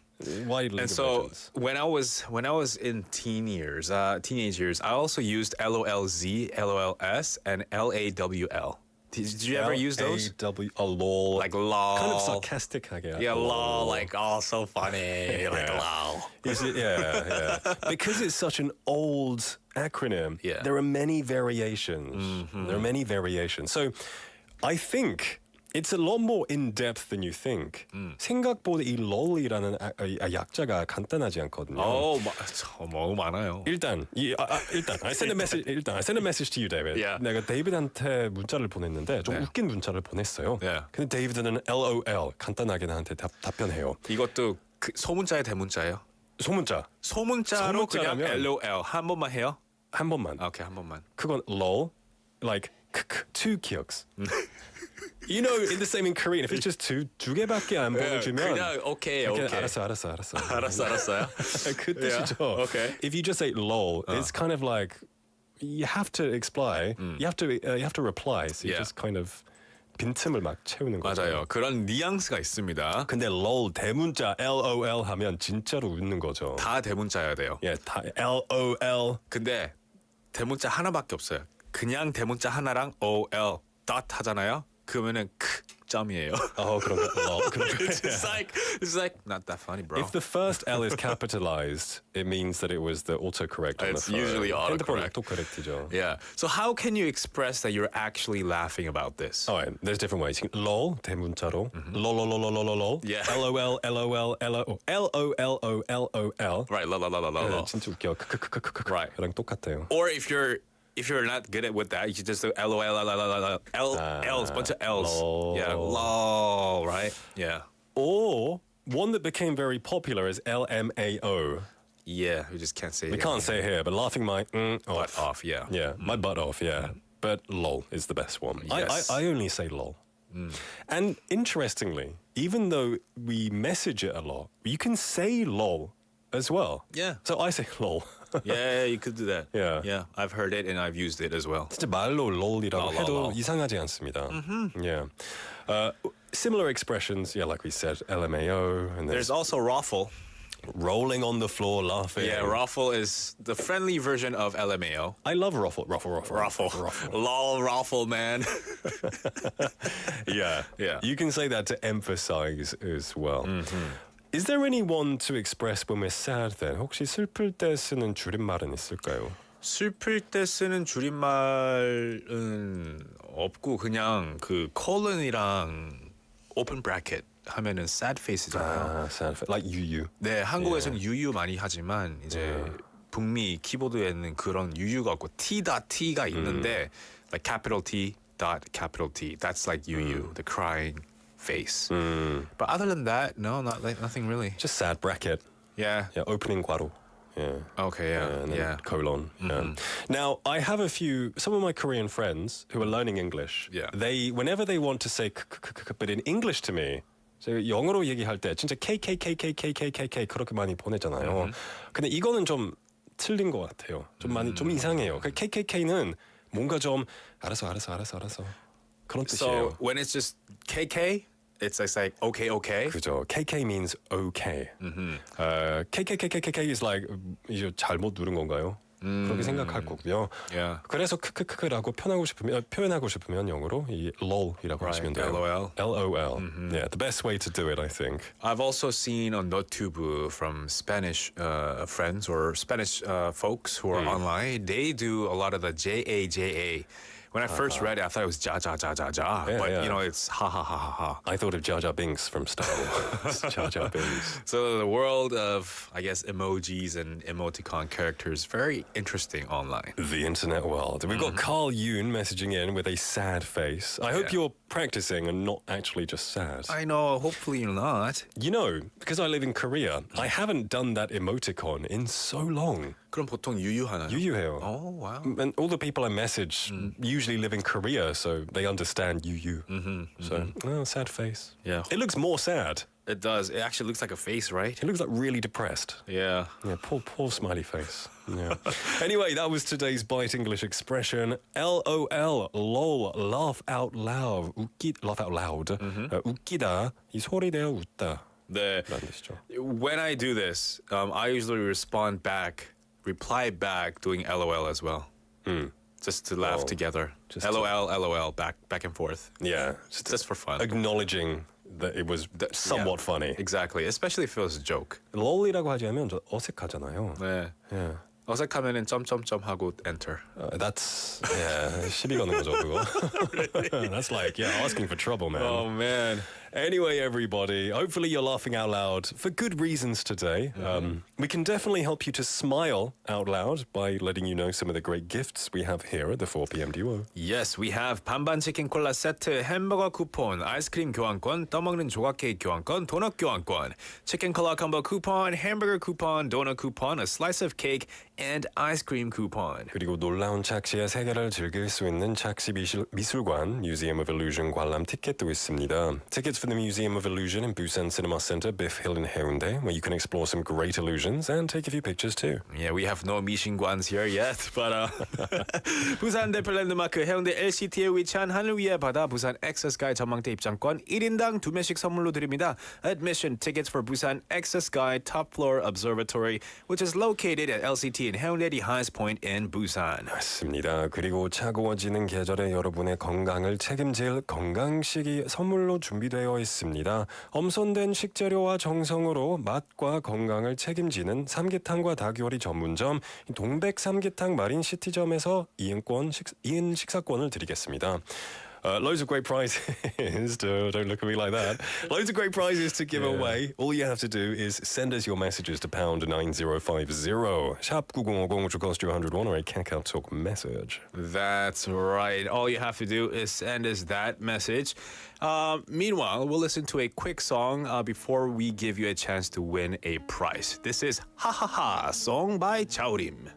A: Why League
B: And
A: of
B: so
A: Legends?
B: when I was in teenage years, I also used LOLZ, LOLS, and LAWL. Did you ever use those?
A: lol.
B: Like lol.
A: Kind of sarcastic-하게.
B: Yeah, lol. Like, oh, so funny. Like, lol.
A: Is it? Yeah. Because it's such an old acronym,
B: Yeah.
A: there are many variations. There are many variations. So I think it's a lot more in-depth than you think. 생각보다 이 lol이라는 약자가 간단하지 않거든요.
B: 너무 많아요.
A: 일단 I send a message to you, David.
B: Yeah.
A: 내가 데이비드한테 문자를 보냈는데 좀 웃긴 문자를 보냈어요.
B: Yeah.
A: 근데 데이비드는 LOL 간단하게 나한테 답변해요.
B: 이것도 그 소문자의 대문자예요? 소문자로 그냥
A: 소문자라면-
B: LOL 한 번만 해요?
A: 한 번만.
B: 오케이, 한 번만.
A: 그건 lol, like two 기억s. You know, in the same in Korean, if it's just 두 개밖에 안 보내주면
B: 그냥 오케이.
A: 알았어요.
B: 알았어요.
A: 그 뜻이죠.
B: Yeah, okay.
A: If you just say lol, it's kind of like you have to explain. You have to reply. So you
B: Yeah.
A: just kind of 빈틈을 막 채우는 거죠.
B: 맞아요. 그런 뉘앙스가 있습니다.
A: 근데 lol 대문자 LOL 하면 진짜로 웃는 거죠.
B: 다 대문자여야 돼요.
A: 예, 다 LOL.
B: 근데 대문자 하나밖에 없어요. 그냥 대문자 하나랑 OL dot 하잖아요. 그러면은 점이에요.
A: 그런가?
B: It's like not that funny, bro.
A: If the first L is capitalized, it means that it was the autocorrect on the
B: It's
A: phone.
B: usually
A: 핸드폰
B: autocorrect.
A: autocorrect이죠.
B: Yeah. So how can you express that you're actually laughing about this?
A: Alright, there's different ways. lol 대문자로, lol,
B: Yeah.
A: LOL, LOL.
B: Right. La.
A: 진짜 웃겨.
B: Right.
A: 랑 똑같아요.
B: Or if you're not good at with that, you should just do LOL, L's, bunch of L's.
A: lol.
B: Yeah, lol, right? Yeah.
A: Or one that became very popular is LMAO.
B: Yeah, we just can't say
A: We
B: it.
A: can't say here, but laughing my
B: Butt off, yeah.
A: Yeah, my butt off, yeah. But lol is the best one.
B: Yes.
A: I only say lol. And interestingly, even though we message it a lot, you can say lol as well.
B: Yeah.
A: So I say lol.
B: Yeah, you could do that.
A: Yeah.
B: I've heard it and I've used it as well.
A: 진짜 말로 lol이라고
B: lol,
A: 해도
B: lol.
A: 이상하지 않습니다. Yeah. Similar expressions, yeah, like we said, LMAO. And
B: There's also raffle.
A: rolling on the floor laughing.
B: Yeah, raffle is the friendly version of LMAO.
A: I love raffle.
B: Lol, raffle, man.
A: Yeah.
B: Yeah.
A: You can say that to emphasize as well. Is there anyone to express when we're sad then? 혹시 슬플 때 쓰는 줄임말은 있을까요?
B: 슬플 때 쓰는 줄임말은 없고 그냥 그 콜론이랑 오픈 브래켓 하면은 sad face잖아요.
A: sad face. Like 유유.
B: 네, 한국에서는 유유 많이 하지만 이제 북미 키보드에는 그런 유유가 없고 T.T가 있는데 like capital T dot capital T. That's like 유유, the crying face. But other than that, no, nothing really.
A: Just sad bracket.
B: Yeah.
A: Yeah, opening 괄호. Yeah.
B: Okay, yeah.
A: And then
B: Yeah.
A: colon. Yeah. Now, I have some of my Korean friends who are learning English.
B: Yeah.
A: They, whenever they want to say but in English to me, 제가 영어로 얘기할 때 진짜 KKKKKKKK 그렇게 많이 보내잖아요. 근데 이거는 좀 틀린 것 같아요. 좀 이상해요. KKK는 뭔가 좀 알았어. 그런 뜻이에요.
B: So when it's just KK, it's like okay.
A: 그죠. KK means okay. KKKKK is like 이제 잘못 누른 건가요? 그렇게 생각할 거고요.
B: Yeah.
A: 그래서 크크크크라고 표현하고 싶으면 영어로 이 lol이라고 하시면 돼요. LOL. Yeah, the best way to do it, I think.
B: I've also seen on NotTube from Spanish friends or Spanish folks who are online. They do a lot of the JA. When I first read it, I thought it was ja ja ja ja ja, but you know it's ha ha ha ha ha.
A: I thought of Jar Jar Binks from Star Wars. Jar Jar Binks.
B: So the world of, I guess, emojis and emoticon characters, very interesting online.
A: The internet world. We've got Carl Yoon messaging in with a sad face. I hope you're practicing and not actually just sad.
B: I know, hopefully you're not.
A: You know, because I live in Korea, I haven't done that emoticon in so long.
B: 그럼 보통 유유하나요?
A: 유유해요.
B: Oh, wow.
A: And all the people I message usually live in Korea, so they understand 유유. So, sad face.
B: Yeah.
A: It looks more sad.
B: It does. It actually looks like a face, right?
A: It looks like really depressed.
B: Yeah.
A: Yeah, poor smiley face. Yeah. Anyway, that was today's Bite English expression. LOL, lol, laugh out loud. Laugh out loud. 웃기다, 이 소리내어 웃다.
B: 네. When I do this, I usually reply back doing LOL as well. Just to laugh together. Just LOL, back and forth.
A: Yeah.
B: Just for fun.
A: Acknowledging that it was somewhat funny.
B: Exactly. Especially if it was a joke.
A: lol이라고 하지 않으면 좀 어색하잖아요.
B: 네.
A: Yeah.
B: 어색하면은 점점점 하고 enter.
A: That's 시비 거는 거죠, 그거. That's like asking for trouble, man.
B: Oh man.
A: Anyway, everybody, hopefully you're laughing out loud for good reasons today. We can definitely help you to smile out loud by letting you know some of the great gifts we have here at the 4 p.m. duo.
B: Yes, we have 반반 치킨 콜라 세트, 햄버거 쿠폰, 아이스크림 교환권, 떠먹는 조각 케이크 교환권, 도넛 교환권, 치킨 콜라 콤보 쿠폰, 햄버거 쿠폰, 도넛 쿠폰, a slice of cake, and ice cream coupon.
A: 그리고 놀라운 착시의 세계를 즐길 수 있는 착시 미술관 Museum of Illusion 관람 티켓도 있습니다. Tickets for the Museum of Illusion in Busan Cinema Center, Biff Hill in Haeundae, where you can explore some great illusions and take a few pictures too.
B: Yeah, we have no 미신관s here yet, but 부산 대표 랜드마크 해운대 LCT에 위치한 하늘 위의 바다 부산 액세스가이 전망대 입장권 1인당 2매씩 선물로 드립니다. Admission tickets for Busan Access-Sky Top Floor Observatory, which is located at LCT in Haeundae, the highest point in Busan.
A: 맞습니다. 그리고 차가워지는 계절에 여러분의 건강을 책임질 건강식이 선물로 준비되어 있습니다. 엄선된 식재료와 정성으로 맛과 건강을 책임지는 삼계탕과 닭요리 전문점 동백 삼계탕 마린 시티점에서 2인 식사권을 드리겠습니다. Loads of great prizes. Don't look at me like that. Loads of great prizes to give away. All you have to do is send us your messages to pound 9050. Sharp 9050, which will cost you 101, or a Kakao Talk message.
B: That's right. All you have to do is send us that message. Meanwhile, we'll listen to a quick song before we give you a chance to win a prize. This is Ha Ha Ha, song by 자우림.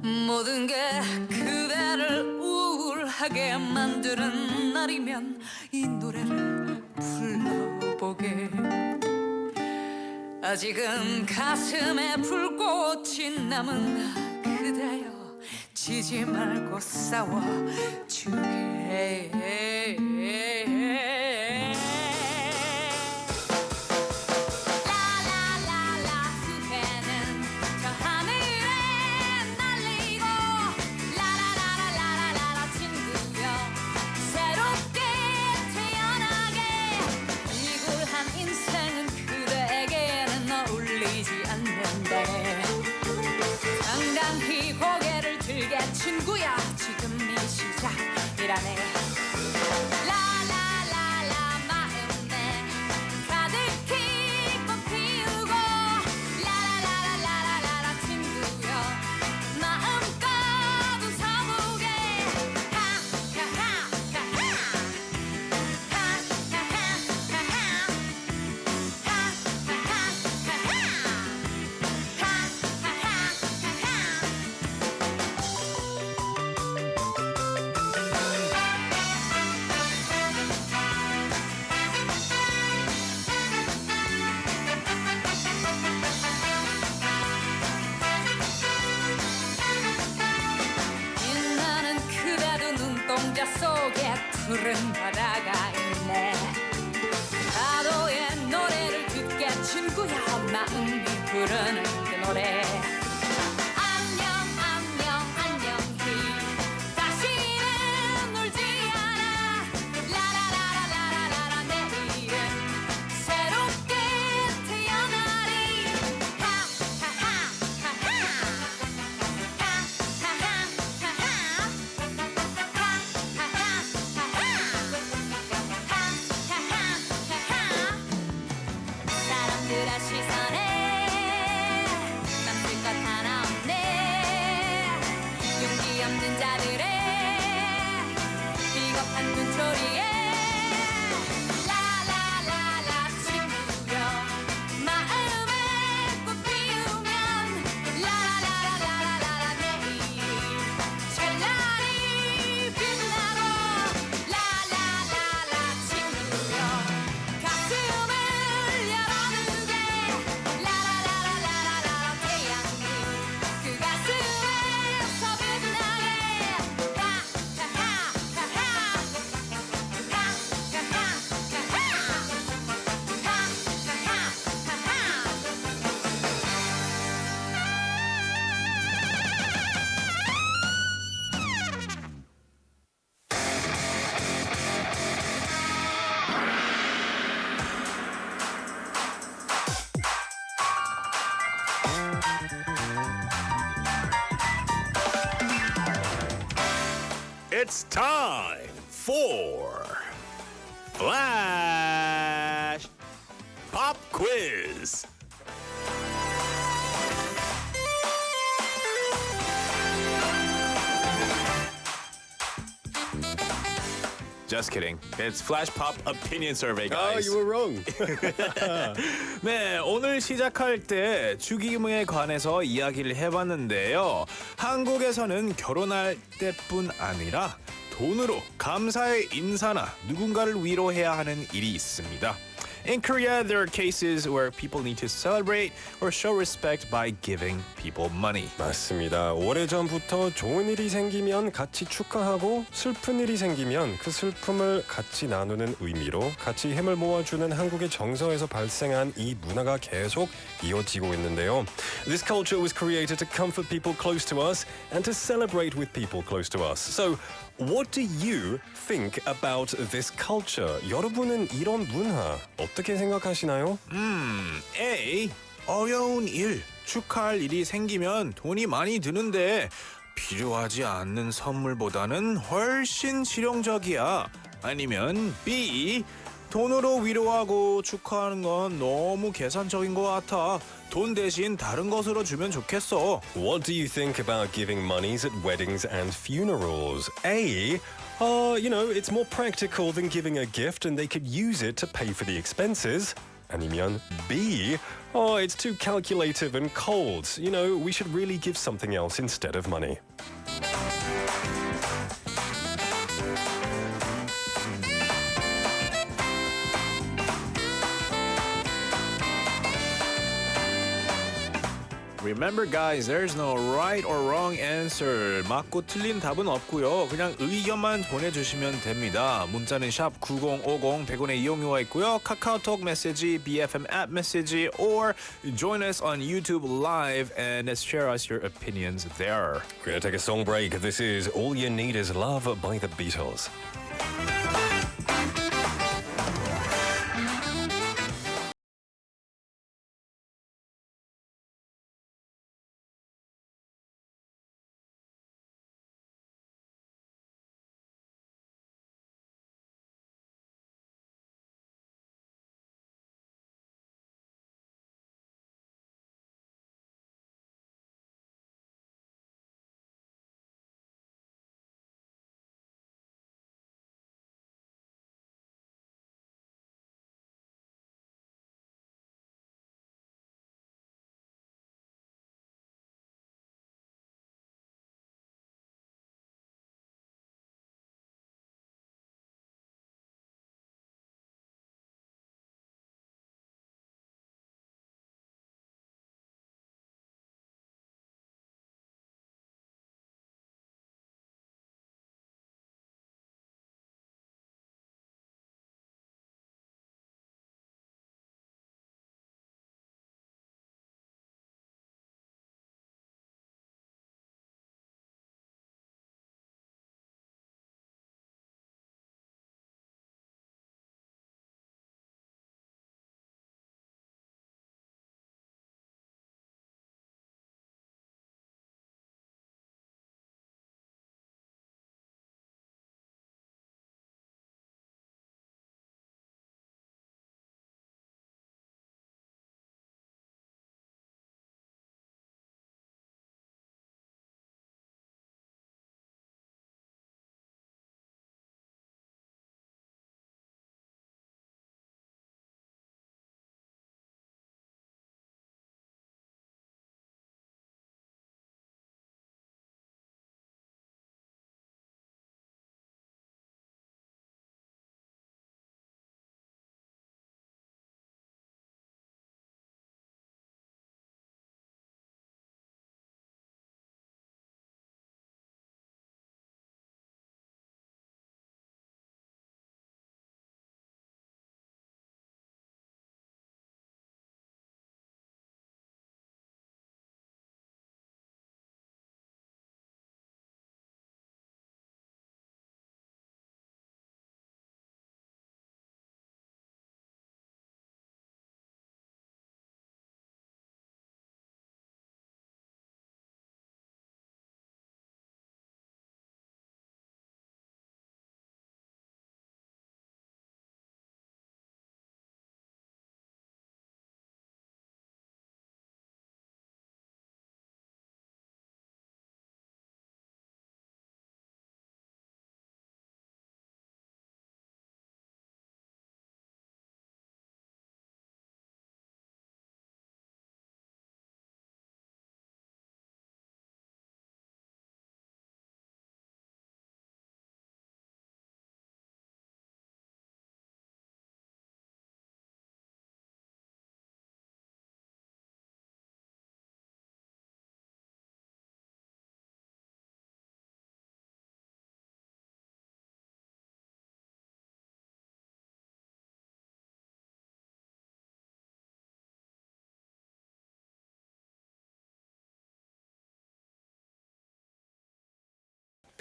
E: 모든 게 그대를 우울하게 만드는 날이면 이 노래를 불러보게 아직은 가슴에 불꽃이 남은 그대여 지지 말고 싸워주게 당당히 고개를 들게 친구야 지금이 시작이라네 라라라라 마음에 가득히 꽃 피우고 라라라라라라 친구여 마음껏 웃어보게 빛나는 그대도 눈동자 속에 푸른 바다가 있네 파도의 노래를 듣게 친구야 마음이 부르는 그 노래 안녕 안녕 안녕히 다시는 울지 않아 라라라라라라라 내일은 새롭게 태어나리 하하하하하 하하하하하
B: It's time for Flash Pop Quiz. Just kidding. It's Flash Pop Opinion Survey, guys.
A: Oh, you were wrong.
B: 네, 오늘 시작할 때 축의금에 관해서 이야기를 해봤는데요. 한국에서는 결혼할 때뿐 아니라 돈으로 감사의 인사나 누군가를 위로해야 하는 일이 있습니다. In Korea, there are cases where people need to celebrate or show respect by giving people money.
A: 맞습니다. 오래전부터 좋은 일이 생기면 같이 축하하고 슬픈 일이 생기면 그 슬픔을 같이 나누는 의미로 같이 힘을 모아주는 한국의 정서에서 발생한 이 문화가 계속 이어지고 있는데요. This culture was created to comfort people close to us and to celebrate with people close to us. So, what do you think about this culture? 여러분은 이런 문화 어떻게 생각하시나요?
B: A. 어려운 일, 축하할 일이 생기면 돈이 많이 드는데 필요하지 않는 선물보다는 훨씬 실용적이야. 아니면 B. 돈으로 위로하고 축하하는 건 너무 계산적인 것 같아. 돈 대신 다른 것으로 주면 좋겠어.
A: What do you think about giving monies at weddings and funerals? A. It's more practical than giving a gift and they could use it to pay for the expenses. 아니면 B. It's too calculative and cold. We should really give something else instead of money.
B: Remember, guys, there's no right or wrong answer. 맞고 틀린 답은 없고요. 그냥 의견만 보내주시면 됩니다. 문자는 샵 9050, 100원의 이용료가 있고요. 카카오톡 메시지, BFM app 메시지, or join us on YouTube live and share us your opinions there.
A: We're going to take a song break. This is All You Need Is Love by the Beatles.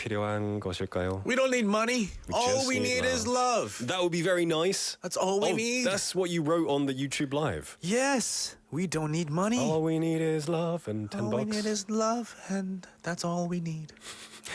A: 필요한 것일까요?
B: We don't need money. All
A: just
B: we
A: need
B: need is love.
A: That would be very nice.
B: That's all we
A: Oh,
B: need.
A: that's what you wrote on the YouTube live.
B: Yes, we don't need money.
A: All we need is love and $10.
B: All we need is love, and that's all we need.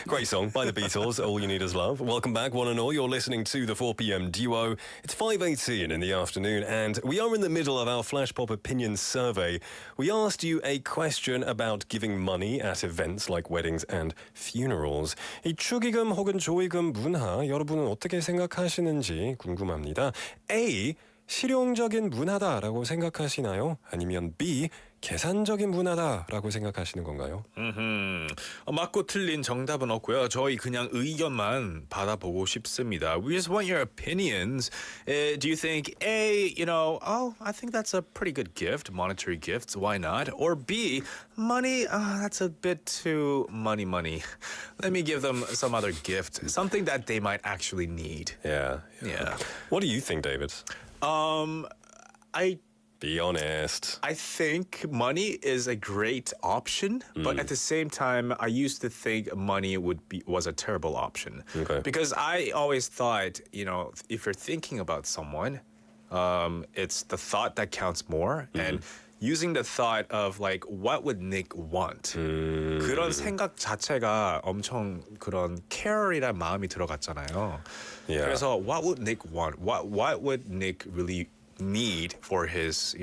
A: Great song by the Beatles, All You Need Is Love. Welcome back, one and all. You're listening to the 4pm duo. It's 5:18 in the afternoon, and we are in the middle of our Flash Pop Opinion survey. We asked you a question about giving money at events like weddings and funerals. 이 축의금 혹은 조의금 문화, 여러분은 어떻게 생각하시는지 궁금합니다. A. 실용적인 문화다라고 생각하시나요? 아니면 B. 계산적인 문화다라고 생각하시는 건가요?
B: 맞고 틀린 정답은 없고요. 저희 그냥 의견만 받아보고 싶습니다. We just want your opinions. Do you think A, I think that's a pretty good gift, monetary gifts, why not? Or B, money, that's a bit too money. Let me give them some other gift, something that they might actually need.
A: Yeah. What do you think, David? Be honest.
B: I think money is a great option, but at the same time, I used to think money was a terrible option.
A: Okay.
B: Because I always thought, if you're thinking about someone, it's the thought that counts more, and using the thought of like, what would Nick want? 그런 생각 자체가 엄청 그런 care이란 마음이 들어갔잖아요.
A: Yeah.
B: 그래서 what would Nick want? What would Nick really need for his,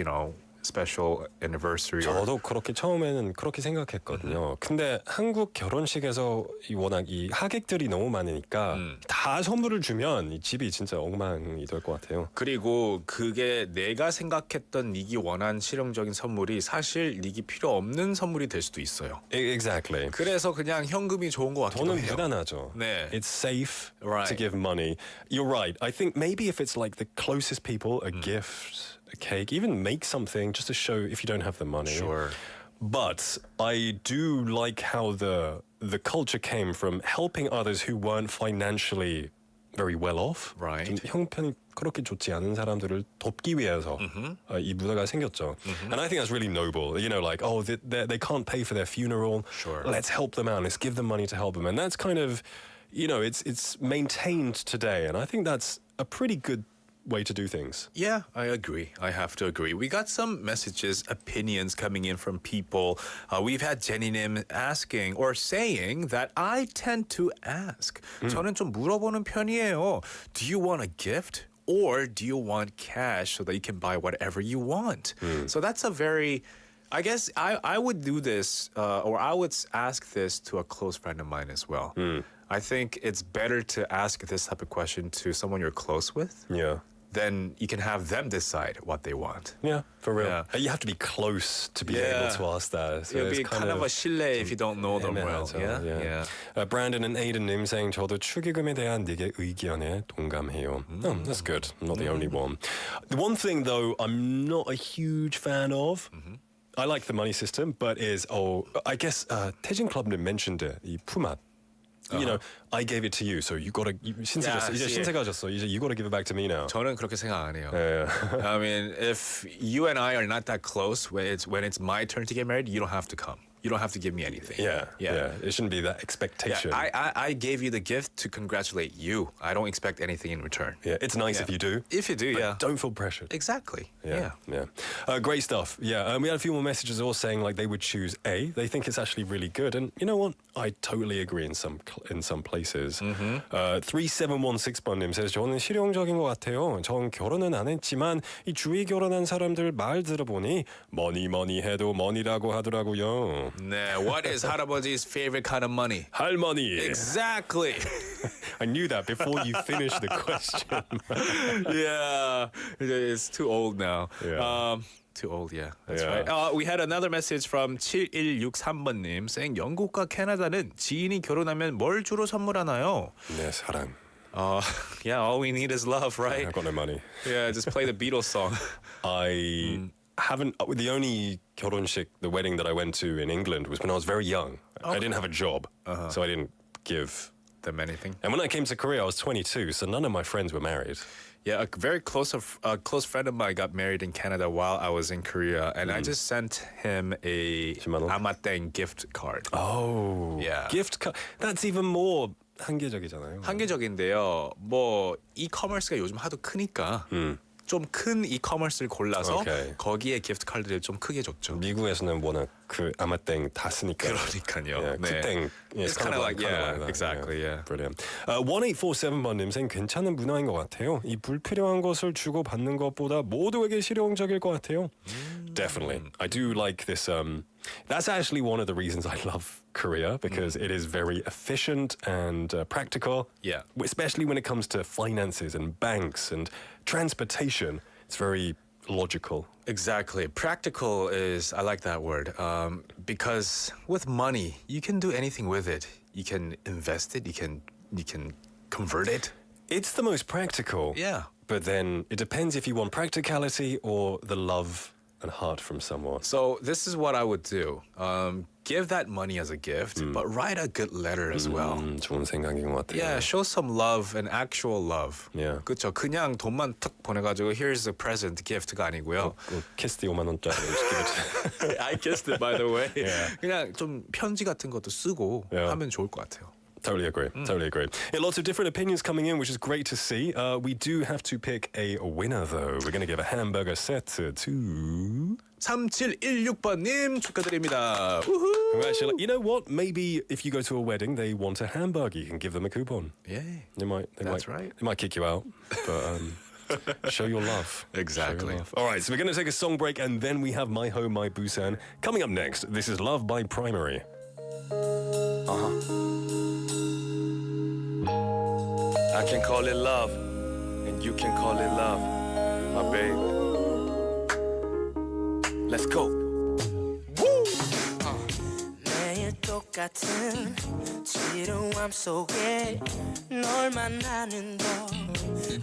B: special anniversary?
A: 저도 그렇게 처음에는 그렇게 생각했거든요. 근데 한국 결혼식에서 워낙 이 하객들이 너무 많으니까 다 선물을 주면 이 집이 진짜 엉망이 될 것 같아요.
B: 그리고 그게 내가 생각했던 닉이 원한 실용적인 선물이 사실 닉이 필요 없는 선물이 될 수도 있어요.
A: Exactly.
B: 그래서 그냥 현금이 좋은 것 같기도
A: 돈은
B: 해요.
A: 무난하죠.
B: 네.
A: It's safe
B: Right.
A: to give money. You're right. I think maybe if it's like the closest people, a gift, a cake, even make something just to show if you don't have the money.
B: Sure.
A: But I do like how the culture came from helping others who weren't financially very well off.
B: Right.
A: 좀 형편이 그렇게 좋지 않은 사람들을 돕기 위해서 이 문화가 생겼죠. And I think that's really noble. Like, they can't pay for their funeral.
B: Sure.
A: Let's help them out. Let's give them money to help them. And that's kind of, it's maintained today. And I think that's a pretty good way to do things.
B: Yeah, I agree. I have to agree. We got some messages, opinions coming in from people. We've had Jenny Nim asking or saying that I tend to ask. 저는 좀 물어보는 편이에요. Do you want a gift? Or do you want cash so that you can buy whatever you want? So that's a very... I guess I would do this, or I would ask this to a close friend of mine as well. I think it's better to ask this type of question to someone you're close with.
A: Yeah.
B: Then you can have them decide what they want.
A: Yeah, for real.
B: Yeah.
A: You have to be close to be able to ask that. So
B: It'll
A: it's
B: be kind of a 실례 if you don't know them well.
A: 애매하죠. Brandon and Aiden님 saying 저도 축의금에 대한 닉의 의견에 동감해요. That's good. I'm not the only one. The one thing though I'm not a huge fan of, I like the money system, but I guess 태진 클럽님 mentioned it. 이 품앗. I gave it to you, so you gotta 이제 신세가 졌어. 이제 you gotta give it back to me now.
B: 저는 그렇게 생각 안 해요.
A: Yeah.
B: I mean, if you and I are not that close, when it's my turn to get married, you don't have to come. You don't have to give me anything.
A: Yeah. It shouldn't be that expectation.
B: Yeah, I gave you the gift to congratulate you. I don't expect anything in return.
A: Yeah, it's nice if you do.
B: If you do,
A: but don't feel pressured.
B: Exactly.
A: Yeah. Great stuff. Yeah, we had a few more messages all saying like they would choose A. They think it's actually really good, and you know what? I totally agree in some places. 3716번님 says 저는 실용적인 것 같아요. 전 결혼은 안 했지만 이 주위 결혼한 사람들 말 들어보니 머니 해도 머니라고 하더라고요.
B: 네, what is 할아버지's favorite kind of money?
A: 할머니.
B: Exactly.
A: I knew that before you finished the question.
B: Yeah, it's too old now.
A: Yeah.
B: Too old, yeah. That's right. We had another message from 7163번님 saying 영국과 캐나다는 지인이 결혼하면 뭘 주로 선물하나요?
A: 내 사랑.
B: Yeah, all we need is love, right?
A: I've got no money.
B: Yeah, just play the Beatles song.
A: I haven't. The only 결혼식, the wedding that I went to in England was when I was very young. I didn't have a job, so I didn't give
B: them anything.
A: And when I came to Korea, I was 22, so none of my friends were married.
B: Yeah, a very close friend of mine got married in Canada while I was in Korea, and I just sent him a
A: 10만 원?
B: 아마땡 gift card.
A: Oh,
B: Yeah.
A: gift card. That's even more 한계적이잖아요.
B: 한계적인데요. 뭐 이커머스가 요즘 하도 크니까 좀 큰 이커머스를 골라서
A: Okay.
B: 거기에 기프트 카드를 좀 크게 줬죠.
A: 미국에서는 워낙 그 아마땡 다 쓰니까.
B: 그러니까요.
A: Yeah,
B: 네.
A: 그땡.
B: It's kind of like yeah, exactly. Yeah.
A: Brilliant. 1847번님 생 괜찮은 문화인 것 같아요. 이 불필요한 것을 주고 받는 것보다 모두에게 실용적일 것 같아요. Definitely. I do like this. That's actually one of the reasons I love Korea because it is very efficient and practical.
B: Yeah.
A: Especially when it comes to finances and banks and transportation. It's very logical.
B: Exactly. Practical is I like that word because with money you can do anything with it. You can invest it. You can convert it.
A: It's the most practical.
B: Yeah.
A: But then it depends if you want practicality or the love and heart from someone.
B: So this is what I would do. Give that money as a gift, but write a good letter as well.
A: 좋은 생각인 것 같아요.
B: Yeah, show some love and actual love.
A: Yeah.
B: 그렇죠. 그냥 돈만 툭 보내가지고 here's a present gift가 아니고요.
A: 키스 5만 원짜리.
B: I kissed it by the way.
A: Yeah.
B: 그냥 좀 편지 같은 것도 쓰고
A: Yeah.
B: 하면 좋을 것 같아요.
A: Totally agree. Totally agree. Yeah, lots of different opinions coming in, which is great to see. We do have to pick a winner, though. We're going to give a hamburger set to
B: 3716번님 축하드립니다. 우후.
A: Congratulations. You know what? Maybe if you go to a wedding, they want a hamburger. You can give them a coupon.
B: Yeah.
A: That's right. They might kick you out, but show your love.
B: Exactly.
A: Show your love. All right, so we're going to take a song break, and then we have My Home, My Busan. Coming up next, this is Love by Primary.
Q: I can call it love, and you can call it love, my babe. Let's go.
H: 매일 똑같은 지루함 속에 널 만나는 너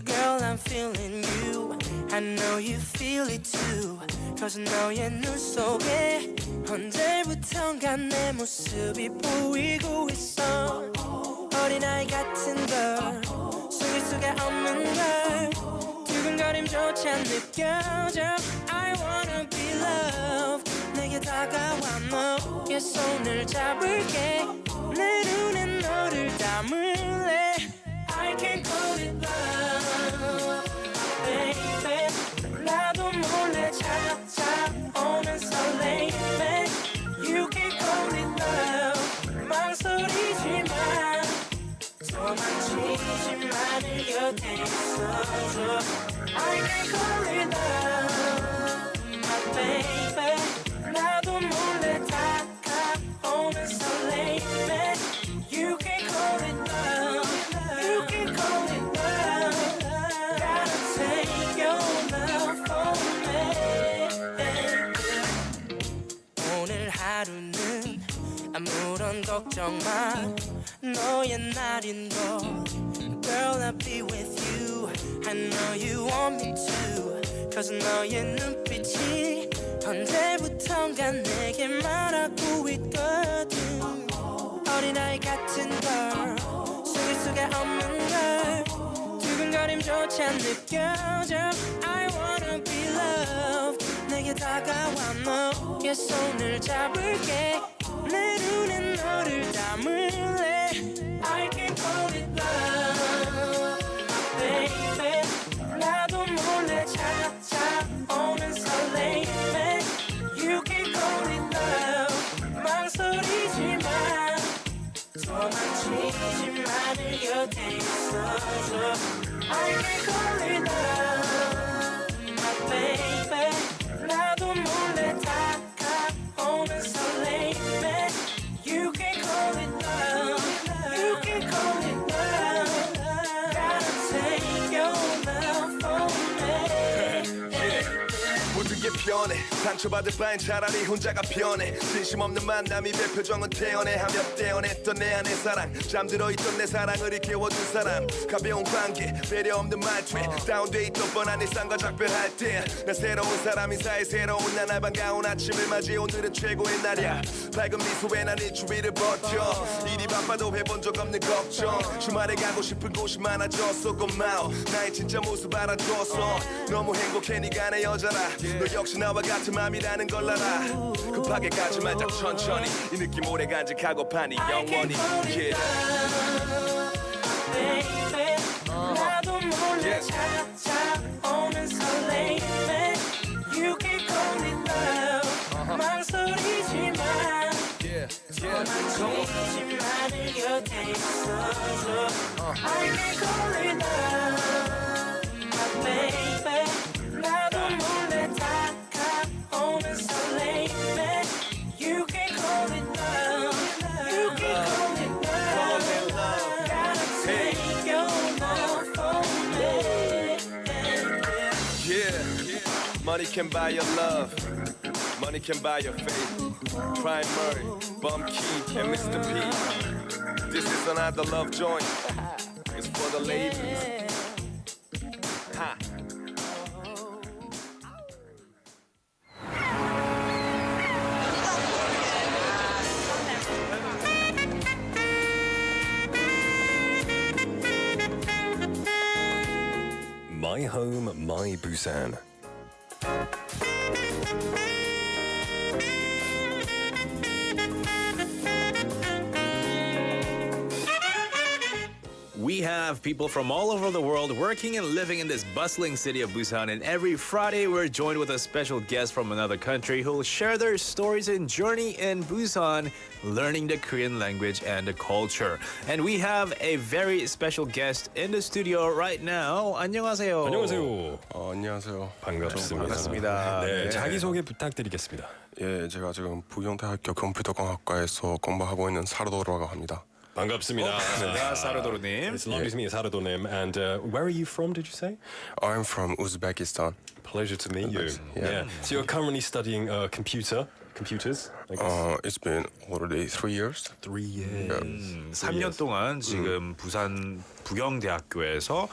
H: Girl, I'm feeling you. I know you feel it too. Cause 너의 눈 속에 언제부턴가 내 모습이 보이고 있어 어린아이 같은 걸 속일 수가 없는 걸 두근거림조차 느껴져 I wanna be loved 내게 다가와 너의 손을 잡을게 내 눈에 너를 담을래 I can call it love baby 나도 몰래 찾아오는 설레임에 You can call it love 망설이지 마 도망치지 마 내 곁에 있어줘 I can call it love my baby 나도 몰래 다가오는 설레임에 You can call it love You can call it love Gotta take your love from me 오늘 하루는 아무런 걱정 마 너의 날인 걸 Girl I'll be with you I know you want me to Cause 너의 눈빛이 언제부턴가 내게 말하고 있거든 어린아이 같은 걸 속일 수가 없는 걸 두근거림조차 느껴져 I wanna be loved 내게 다가와 너의 손을 잡을게 내 눈에 너를 담을래 I can call it love my baby 나도 몰래 찾아오는 설레임에 You can call it love 망설이지 마 도망치지 마 내 곁에 있어줘 I can call it love my baby 나도 몰래 다가오는 설레임에 You can call it love You can call it love Gotta take your love from me
Q: 모든 게 편해 상처받을 바엔 차라리 혼자가 편해 진심 없는 만남이 별 표정은 태연해 하며 떼어냈던 내 안의 사랑 잠들어 있던 내 사랑을 일깨워준 사람 가벼운 관계 배려 없는 말투에 다운돼 있던 뻔한 일상과 작별할 때 난 새로운 사람 인사에 새로운 나날 반가운 아침을 맞이 오늘은 최고의 날이야 밝은 미소에 난 일주일을 버텨 일이 바빠도 해본 적 없는 걱정 주말에 가고 싶은 곳이 많아졌어 고마워 나의 진짜 모습 알아줘서 너무 행복해 네가 내 여자라 너 역시 나와 같은 맘이라는 걸 알아 급하게 가지 말자 천천히 이 느낌 오래 간직하고 파니 영원히 yeah.
H: 나도 몰래 찾아오는 설레임에 You can call it love 망설이지만 전화통이지만 내 곁에 있어줘 I can call it love my baby 나도 몰래 다가오는 설레임에 You can call it love You can call it love Gotta take your love from me
Q: Yeah, money can buy your love, money can buy your faith. Primary, Bum Key, and Mr. P. This is another love joint. It's for the ladies. Ha.
A: My home, my Busan.
B: We have people from all over the world working and living in this bustling city of Busan, and every Friday we're joined with a special guest from another country who will share their stories and journey in Busan, learning the Korean language and the culture. And we have a very special guest in the studio right now. 안녕하세요.
A: 안녕하세요.
Q: 안녕하세요.
A: 반갑습니다.
B: 반갑습니다.
A: 네,
B: 네.
A: 자기소개 부탁드리겠습니다.
Q: 예, 제가 지금 부경대학교 컴퓨터공학과에서 공부하고 있는 사르도르라고 합니다.
A: 반갑습니다.
B: 사르도르님.
A: It's lovely to meet you, Sador. And where are you from, did you say?
Q: I'm from Uzbekistan.
A: Pleasure to meet you.
Q: Yeah.
A: So you're currently studying computers, I guess?
Q: It's been already 3 years.
A: 3 years.
B: 3년 동안 지금 부산 부경대학교에서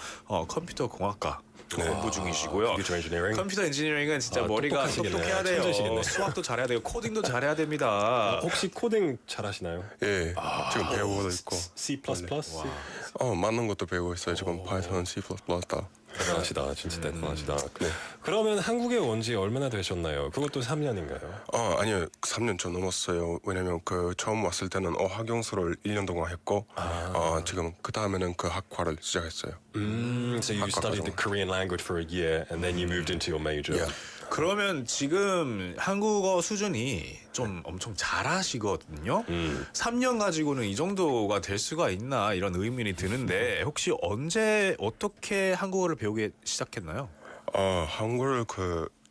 B: 컴퓨터 공학과 공부 중이시고요.
A: 컴퓨터 엔지니어링.
B: 컴퓨터 엔지니어링은 진짜 머리가
A: 똑똑하시겠네.
B: 똑똑해야 돼요.
A: 천재시겠네.
B: 수학도 잘해야 되고 코딩도 잘해야 됩니다.
A: 혹시 코딩 잘하시나요?
Q: 예, 지금 배우고 있고.
A: C++?
Q: 맞는 것도 배우고 있어요. 지금 파이썬, C++ 다.
A: 대단하시다. 진짜 대단하시다. 그러면 한국에 온 지 얼마나 되셨나요? 그것도 3년인가요?
Q: 아니요. 3년 좀 넘었어요. 왜냐면 처음 왔을 때는 어학연수를 1년 동안 했고 지금 그 다음에는 그 학과를 시작했어요.
A: So you studied the Korean language for a year and then you moved into your major.
Q: Yeah.
B: 그러면 지금 한국어 수준이 좀 엄청 잘하시거든요. 3년 가지고는 이 정도가 될 수가 있나 이런 의문이 드는데 혹시 언제 어떻게 한국어를 배우기 시작했나요?
Q: 한국어를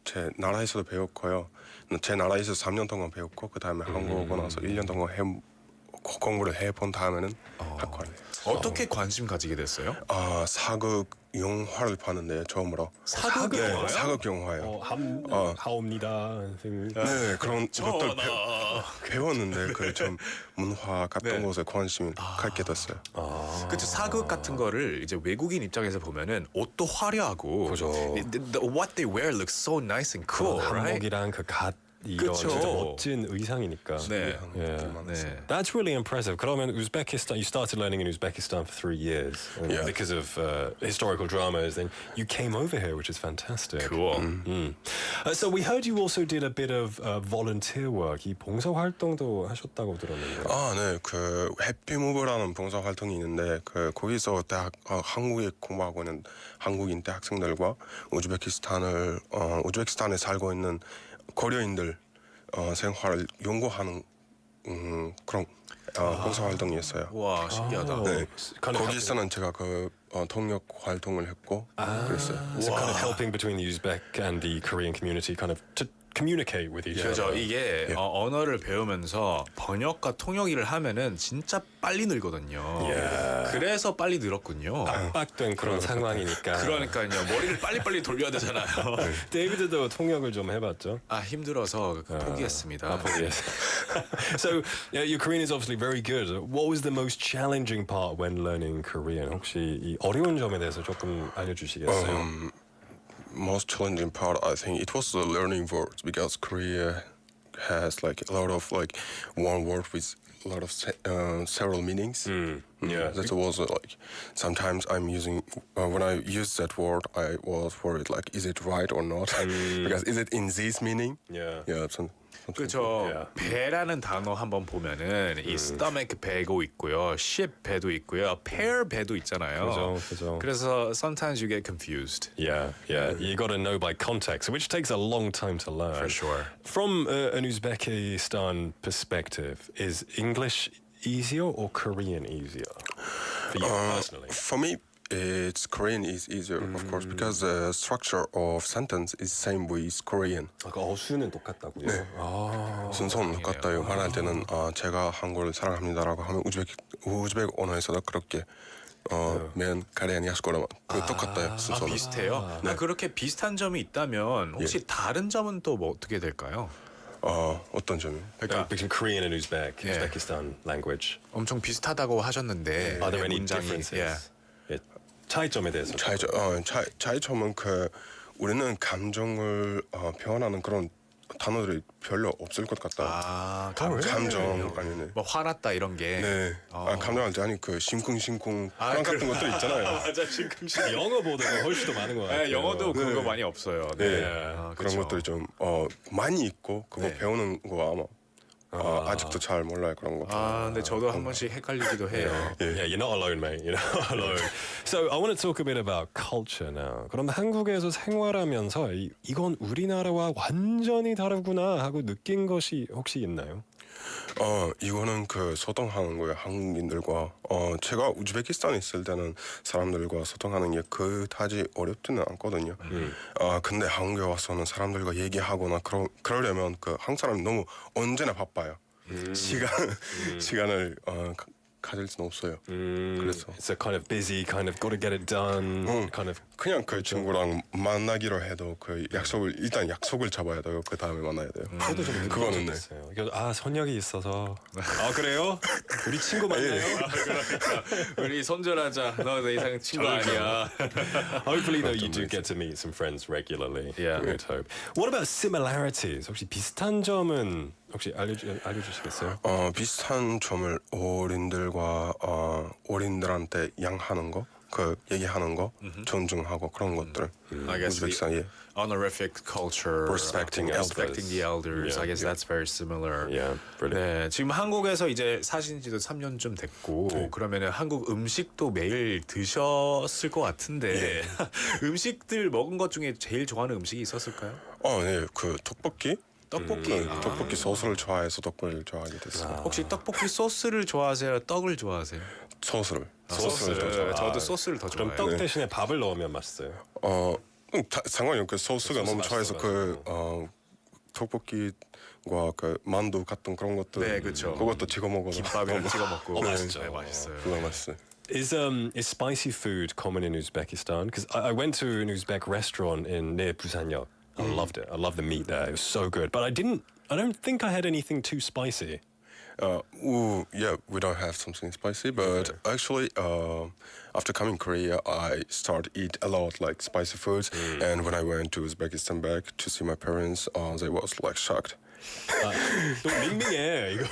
Q: 제 나라에서도 배웠고요. 제 나라에서 3년 동안 배웠고 그 다음에 한국 오고 나서 1년 동안 공부를 해본 다음에는 학과를.
B: 어떻게 관심 가지게 됐어요?
Q: 사극 영화를 봤는데 처음으로.
B: 사극 영화요?
Q: 사극 영화요.
A: 하옵니다.
Q: 네, 그런 것들 배웠는데 좀 문화 같은 곳에 관심이 갖게 됐어요.
B: 그쵸, 사극 같은 거를 이제 외국인 입장에서 보면은 옷도 화려하고, what they wear looks so nice and cool, right?
A: 한복이랑 이런 진짜 멋진 의상이니까.
B: 네.
A: That's really impressive. 그러면 Uzbekistan, you started learning in Uzbekistan for 3 years because of historical dramas. Then you came over here, which is fantastic.
B: Cool.
A: So we heard you also did a bit of volunteer work. 이 봉사 활동도 하셨다고 들었는데.
Q: 네, 해피무브라는 봉사 활동이 있는데 거기서 한국에 공부하고 있는 한국인 대학생들과 우즈베키스탄에 살고 있는 코리아인들 생활을 연구하는 그런 봉사 활동이었어요.
B: 와, 신기하다.
Q: 네, 거기서는 제가 통역 활동을 했고 그랬어요.
A: So kind of helping between the Uzbek and the Korean community, kind of to communicate with each
B: 그렇죠.
A: other.
B: 이게 언어를 배우면서 번역과 통역일을 하면은 진짜 빨리 늘거든요. 그래서 빨리 늘었군요.
A: 압박된 그런 상황이니까.
B: 그러니까요. 머리를 빨리빨리 돌려야 되잖아요.
A: 데이비드도 통역을 좀 해봤죠?
B: 아 힘들어서 포기했습니다.
A: So your Korean is obviously very good. What was the most challenging part when learning Korean? 혹시 이 어려운 점에 대해서 조금 알려주시겠어요?
D: Most challenging part, I think, it was the learning words because Korea has like a lot of like one word with a lot of several meanings.
A: Yeah,
D: that was like sometimes I'm using when I use that word, I was worried like, is it right or not? Because is it in this meaning?
A: Yeah.
B: 그렇죠. 배라는 단어 한번 보면은 이 stomach 배고 있고요, ship 배도 있고요, pair 배도 있잖아요.
A: 그죠.
B: 그래서 sometimes you get confused.
A: Yeah. You got to know by context, which takes a long time to learn.
B: For sure.
A: From an Uzbekistan perspective, is English easier or Korean easier for you personally?
D: For me, it's Korean is easier, of course, because the structure of sentence is same with Korean.
A: 아까 어수는 똑같다고요?
D: 네. 순서는 똑같아요. 말할 때는 제가 한국을 사랑합니다라고 하면 우즈베크 언어에서도 그렇게 맨 가리안 야스코라만 똑같아요. 순서는.
B: 비슷해요. 그렇게 비슷한 점이 있다면 혹시 다른 점은 또 뭐 어떻게 될까요?
D: 어떤 점이요?
A: 그러니까 between Korean and Uzbekistan language.
B: 엄청 비슷하다고 하셨는데
A: Are there any
B: 문장이,
A: differences? 차이점에 대해서.
D: 차이점은 우리는 감정을 표현하는 그런 단어들이 별로 없을 것 같다. 감정 아니네.
B: 뭐 화났다 이런 게.
D: 네. 감정할 때 아니 심쿵심쿵 그런 같은 것들 있잖아요.
A: 맞아, 심쿵심쿵. 영어보다 훨씬 더 많은 것 같아요.
B: 영어도 그거 많이 없어요.
D: 그런 것들이 좀 많이 있고 그거 배우는 거 아마. 아직도 잘 몰라요 그런 거.
B: 근데 저도 한 번씩 헷갈리기도 해요.
A: Yeah, you're not alone, mate. You're not alone. So I want to talk a bit about culture now. 그럼 한국에서 생활하면서 이건 우리나라와 완전히 다르구나 하고 느낀 것이 혹시 있나요?
D: 이거는 소통하는 거예요. 한국인들과 제가 우즈베키스탄에 있을 때는 사람들과 소통하는 게 그다지 어렵지는 않거든요. 근데 한국에 와서는 사람들과 얘기하거나 그러려면 한국 사람이 너무 언제나 바빠요. 시간을 가질 수는 없어요. 그래서
A: It's a kind of busy, kind of got to get it done. Kind of
D: 그냥 친구랑 만나기로 해도 일단 약속을 잡아야 돼요. 그 다음에 만나야 돼요.
A: 저도 좀
D: 그거는 네.
A: 선약이 있어서. 그래요? 우리 친구 맞나요?
B: 그러니까 우리 손절하자. 너 더 이상 친구 아니야.
A: Hopefully, though, you do get to meet some friends regularly.
B: Yeah.
A: We'd hope. What about similarities? 혹시 비슷한 점은 혹시 알려주시겠어요?
D: 비슷한 점을 어린들한테 양하는 거, 얘기하는 거, 존중하고 그런 것들.
B: I guess the honorific culture,
D: respecting
B: the elders.
A: Yeah,
B: I guess that's very similar.
A: Yeah, brilliant.
B: 네, 지금 한국에서 이제 사신 지도 3년쯤 됐고 그러면은 한국 음식도 매일 드셨을 것 같은데 음식들 먹은 것 중에 제일 좋아하는 음식이 있었을까요?
D: 네, 떡볶이. 떡볶이 소스를 좋아해서 떡볶이를 좋아하게 됐어요.
B: 혹시 떡볶이 소스를 좋아하세요? 떡을 좋아하세요?
D: 소스를
B: 더 좋아해요. 저도 소스를 더 좋아해요.
A: 그럼 떡 대신에 밥을 넣으면 맛있어요?
D: 상관이 없고 소스가 너무 좋아해서 떡볶이와 만두 같은 그런 것들.
B: 네, 그렇죠.
D: 그것도 찍어 먹어도
B: 김밥이랑 찍어 먹고
A: 맛있죠.
B: 네, 맛있어요.
D: 그거 맛있어요.
A: Is spicy food common in Uzbekistan? Because I went to an Uzbek restaurant near Busan. I loved it. I loved the meat there. It was so good. But I don't think I had anything too spicy.
D: Yeah, we don't have something spicy, but actually, after coming Korea, I started eat a lot like spicy foods. And when I went to Uzbekistan back to see my parents, they was like shocked.
A: 또 밍밍해 이거.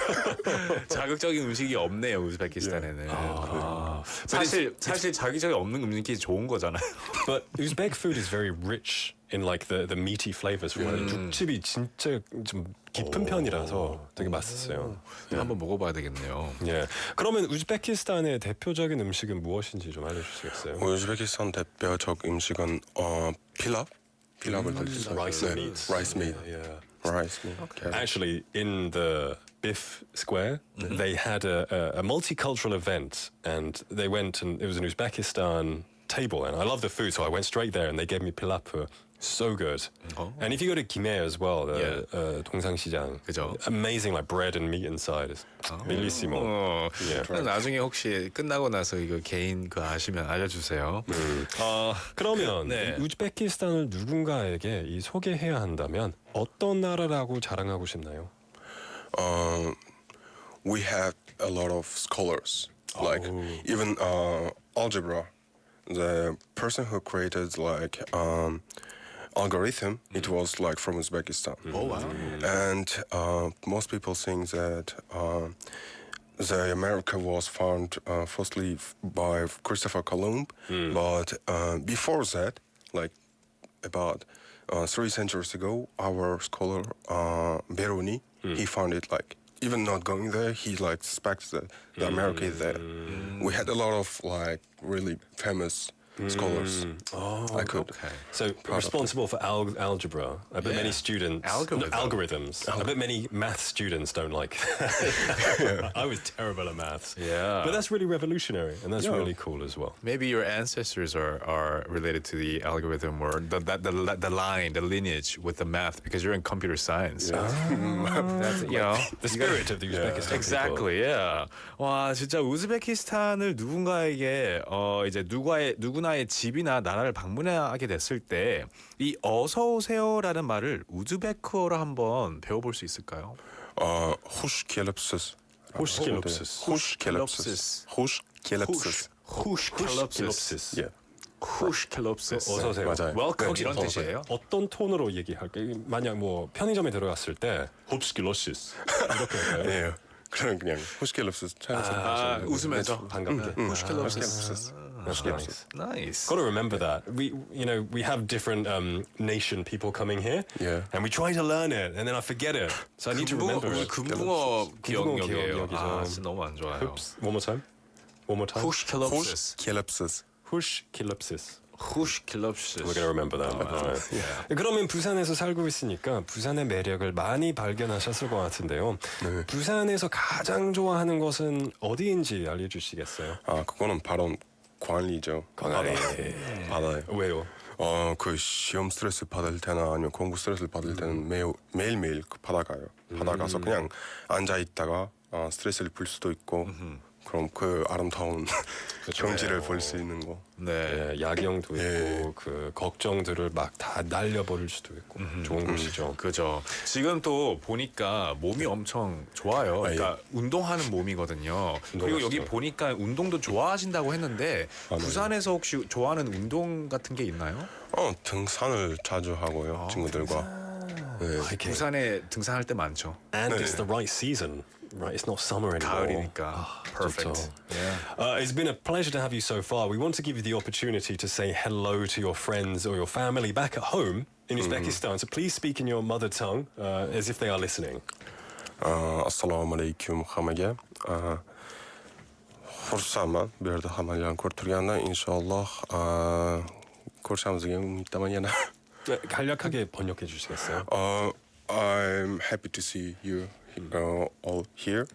B: 자극적인 음식이 없네요 우즈베키스탄에는. 사실 자극적이 없는 음식이 좋은 거잖아요.
A: But Uzbek food is very rich in like the meaty flavors. 육즙이 진짜 좀 깊은 편이라서 되게 맛있어요.
B: 한번 먹어봐야 되겠네요.
A: 예. 그러면 우즈베키스탄의 대표적인 음식은 무엇인지 좀 알려주시겠어요?
D: 우즈베키스탄 대표적 음식은 필랍을 드셨어요.
A: Rice and meat.
D: Rice meat.
A: Yeah.
D: Rice meat. Okay.
A: Actually, in the Biff Square, they had a multicultural event, and they went and it was an Uzbekistan table, and I love the food, so I went straight there, and they gave me pilaf for So good. And if you go to Gimhae as well, the 동상시장,
B: 그죠?
A: amazing like bread and meat inside. It's bellissimo.
B: 나중에 혹시 끝나고 나서 이거 개인 그 아시면 알려주세요.
A: 그러면
B: 네.
A: 우즈베키스탄을 누군가에게 이 소개해야 한다면 어떤 나라라고 자랑하고 싶나요?
D: We have a lot of scholars, like even algebra. The person who created like algorithm, it was like from Uzbekistan.
B: Oh wow!
D: And most people think that the America was found firstly by Christopher Columbus, but before that, like about 3 centuries ago, our scholar Beruni, he found it like. Even not going there, he like suspects that the America is there. We had a lot of like really famous scholars. I could.
A: So responsible for algebra. I bet many students algorithms. I bet many math students don't like. I was terrible at maths.
B: Yeah.
A: But that's really revolutionary, and that's really cool as well.
B: Maybe your ancestors are related to the algorithm or the line, the lineage with the math because you're in computer science. That's, you know,
A: The spirit of the Uzbekistan.
B: Exactly. Yeah. 와 진짜 우즈베키스탄을 누군가에게 이제 누구나의 집이나 나라를 방문하게 됐을 때 이 어서 오세요라는 말을 우즈베크어로 한번 배워볼 수 있을까요?
D: Hoş geldiniz.
A: Hoş geldiniz.
D: Hoş geldiniz. Hoş geldiniz.
B: Hoş geldiniz.
D: Yeah.
B: 후시켈롭시스.
A: 어서 오세요.
D: 맞아요.
B: 웰컴 이런 뜻이에요?
A: 어떤 톤으로 얘기할까요? 만약 뭐 편의점에 들어갔을 때 홉스킬로시스 이렇게 할까요?
D: 예. 그냥 호시켈롭스 찾아서
B: 웃으면서
A: 반갑게.
B: 후시켈롭시스.
A: Nice. Got to remember that. We have different nation people coming here, and we try to learn it, and then I forget it. So I need to remember it.
B: 금붕어 기억력이에요. 진짜 너무 안 좋아요.
A: One more time. One more time.
B: 후시켈롭시스.
A: 후시킬롭시스.
B: 후시켈롭시스.
A: We're gonna remember that. Right. 그러면 부산에서 살고 있으니까 부산의 매력을 많이 발견하셨을 것 같은데요. 부산에서 가장 좋아하는 것은 어디인지 알려주시겠어요?
D: 그거는 바로 관리죠. 바다요.
A: 왜요?
D: 그 시험 스트레스 받을 때나 아니면 공부 스트레스 받을 때는 매일매일 그 바다 가요. 바다 가서 그냥 앉아 있다가 스트레스를 풀 수도 있고 그럼 그 아름다운 경치를 볼 수 있는 거.
A: 네, 야경도 있고 그 걱정들을 막 다 날려버릴 수도 있고 좋은 곳이죠.
B: 그죠. 지금 또 보니까 몸이 엄청 좋아요. 그러니까 운동하는 몸이거든요. 그리고 여기 보니까 운동도 좋아하신다고 했는데 부산에서 혹시 좋아하는 운동 같은 게 있나요?
D: 등산을 자주 하고요, 친구들과.
A: 네.
B: 부산에 등산할 때 많죠.
A: And it's the right season. Right, it's not summer anymore.
B: 가을이니까. Perfect.
A: Yeah. It's been a pleasure to have you so far. We want to give you the opportunity to say hello to your friends or your family back at home in Uzbekistan. So please speak in your mother tongue as if they are listening.
D: Assalomu alaykum hammaga. Xursandman bu yerda hammalarni ko'rib turgandan inshaalloh ko'rishimizga umiddaman yana.
A: 간략하게 번역해 주시겠어요?
D: I'm happy to see you all here,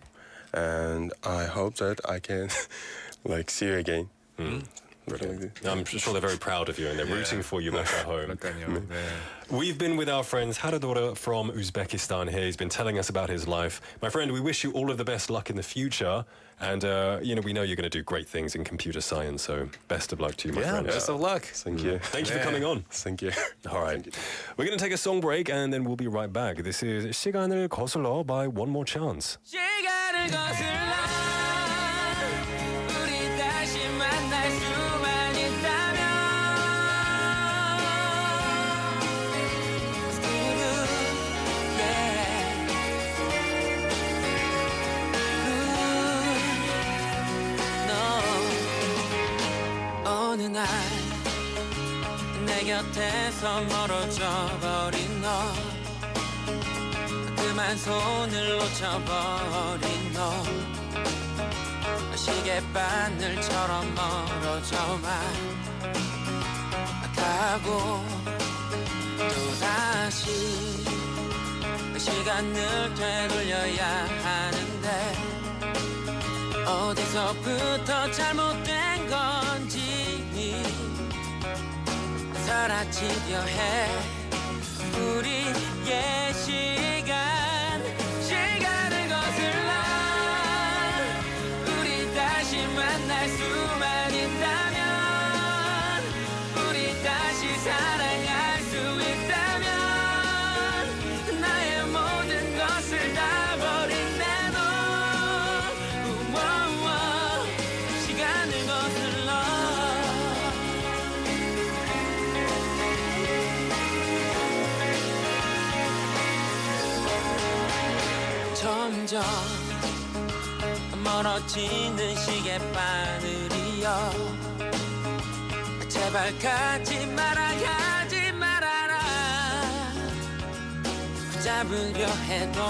D: and I hope that I can like see you again.
A: I'm sure they're very proud of you and they're rooting for you back at home. We've been with our friend Sador from Uzbekistan here. He's been telling us about his life. My friend, we wish you all of the best luck in the future. And, we know you're going to do great things in computer science. So best of luck to you, my friend.
B: Best of luck.
D: Thank you.
A: Thank you for coming on.
D: Thank you.
A: All right. We're going to take a song break and then we'll be right back. This is 시간을 거슬러 by One More Chance.
H: 시간을 거슬러 우리 다시 만날 수만 있다면 어느 날 내 곁에서 멀어져 버린 너 그만 손을 놓쳐버린 너 시계바늘처럼 멀어져만 가고 또다시 시간을 되돌려야 하는데 어디서부터 잘못된 건지 사라지려 해 우리의 시간을 거슬러 우리 다시 만날 수만 있다면 우리 다시 사랑할 수 있다면 나의 모든 것을 다 버린대도 시간을 거슬러 점점 멀어지는 시계바늘이여 제발 가지 말아라 잡으려 해도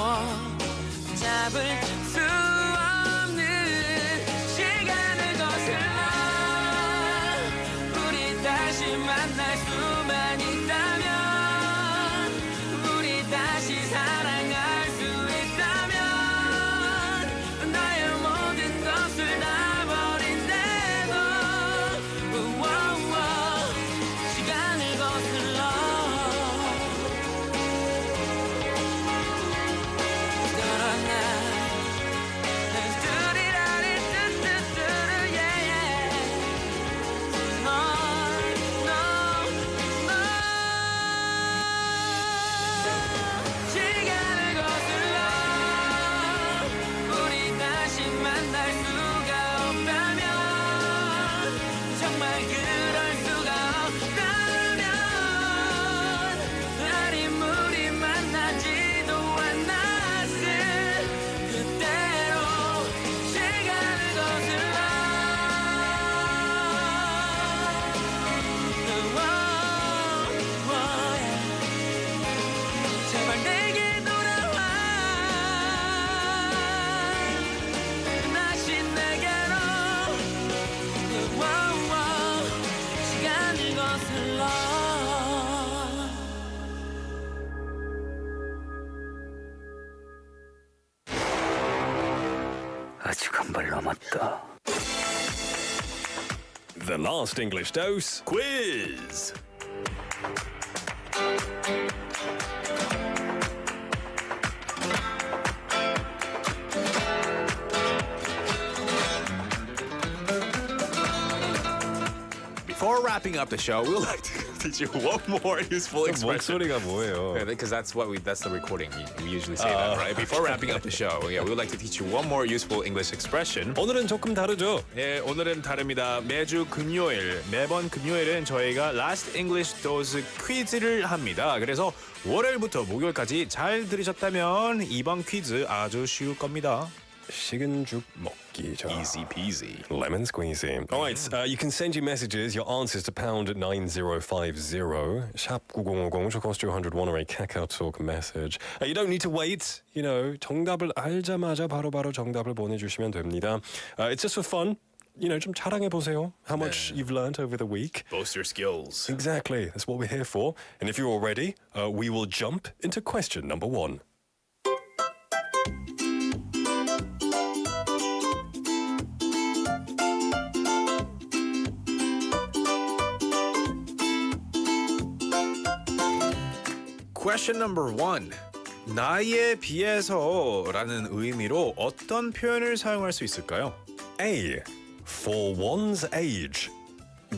H: 잡을 수 없는 시간을 거슬러 우리 다시 만날 수만 있다면 우리 다시 사랑할 수 있다면 나의 모든 것을 다 버린대도 시간을 거슬러
M: 아직 한 발 남았다.
A: The last English dose quiz.
B: Before wrapping up the show, we would like to teach you one more useful expression.
A: 목소리가 뭐예요?
B: Because that's the recording. We usually say that, right? Before wrapping up the show, we would like to teach you one more useful English expression.
A: 오늘은 조금 다르죠?
B: 예, 오늘은 다릅니다. 매번 금요일은 저희가 Last English Dose 퀴즈를 합니다. 그래서 월요일부터 목요일까지 잘 들으셨다면 이번 퀴즈 아주 쉬울 겁니다.
A: 식은 죽 먹기죠.
B: Easy peasy.
A: Lemon squeezy. All right, you can send your messages, your answers to pound 9050, 샵 9050, should cost you 101 or a KakaoTalk message. You don't need to wait. 정답을 알자마자 바로바로 정답을 보내주시면 됩니다. It's just for fun. 좀 자랑해 보세요. How much you've learned over the week.
B: Boast your skills.
A: Exactly. That's what we're here for. And if you're all ready, we will jump into question number 1.
B: Question number 1. 나이에 비해서라는 의미로 어떤 표현을 사용할 수 있을까요?
A: A. For one's age.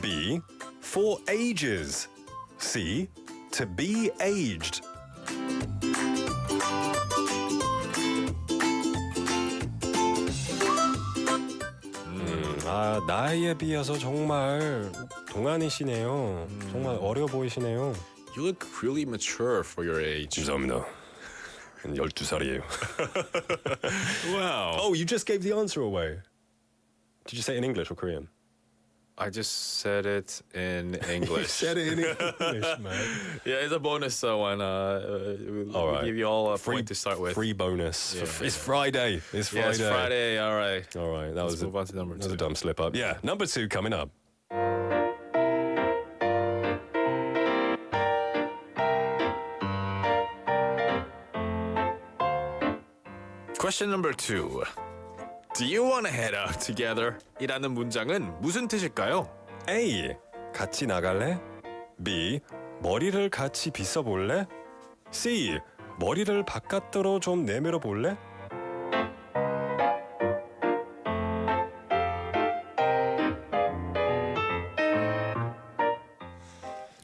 A: B. For ages. C. To be aged. 나이에 비해서 정말 동안이시네요. 정말 어려 보이시네요.
B: You look really mature for your age.
A: 감사합니다. 12살이에요.
B: Wow.
A: Oh, you just gave the answer away. Did you say it in English or Korean?
B: I just said it in English.
A: Said it in English, man.
B: Yeah, it's a bonus one. We'll
A: All right.
B: give you all a point to start with.
A: Free bonus.
B: Yeah.
A: It's Friday. It's Friday.
B: Yeah, it's Friday. All right.
A: All right.
B: Let's move on to number 2.
A: That was a dumb slip up. Yeah, number 2 coming up.
B: Question number 2. Do you want to head out together? 이라는 문장은 무슨 뜻일까요?
A: A. 같이 나갈래? B. 머리를 같이 빗어볼래? C. 머리를 바깥으로 좀 내밀어 볼래?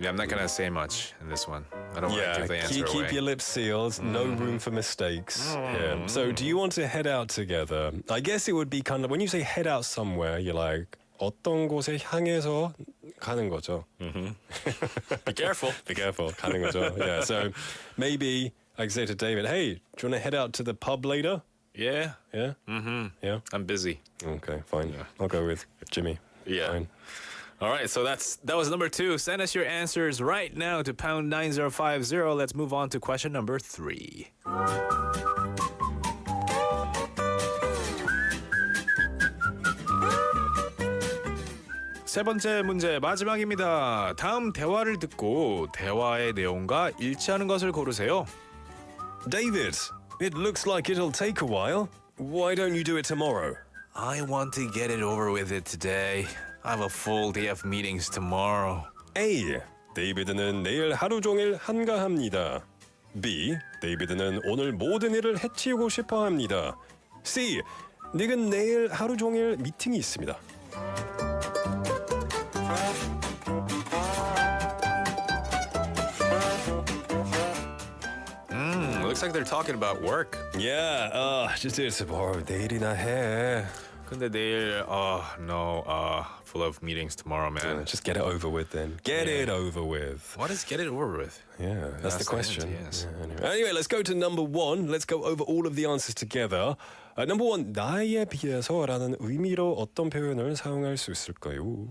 B: Yeah, I'm not gonna say much in this one. I don't want to
A: Yeah,
B: give the answer
A: keep
B: away.
A: your lips sealed. No room for mistakes. Yeah. So, do you want to head out together? I guess it would be kind of when you say head out somewhere, you're like 어떤 곳에 향해서 가는 거죠.
B: Be careful.
A: Be careful. 가는 거죠. Yeah. So maybe I could say to David, "Hey, do you want to head out to the pub later?"
B: Yeah.
A: Yeah. Yeah.
B: I'm busy.
A: Okay, fine. I'll go with Jimmy.
B: Yeah.
A: Fine.
B: All right, so that was number 2. Send us your answers right now to pound 9050. Let's move on to question number 3. 세 번째 문제 마지막입니다. 다음 대화를 듣고 대화의 내용과 일치하는 것을 고르세요.
A: David, it looks like it'll take a while. Why don't you do it tomorrow?
L: I want to get it over with it today. I have a full day of meetings tomorrow.
A: A. 데이비드는 내일 하루 종일 한가합니다. B. 데이비드는 오늘 모든 일을 해치우고 싶어 합니다. C. 닉은 내일 하루 종일 미팅이 있습니다.
B: Looks like they're talking about work.
A: Yeah, just do it tomorrow. 내일이나 해.
B: 근데 내일 full of meetings tomorrow, man.
A: Just get it over with then. Get it over with.
B: What is get it over with?
A: Yeah, that's the question.
B: Yes.
A: Yeah, anyway, let's go to number 1. Let's go over all of the answers together. Number 1, 나에 비해서라는 의미로 어떤 표현을 사용할 수 있을까요?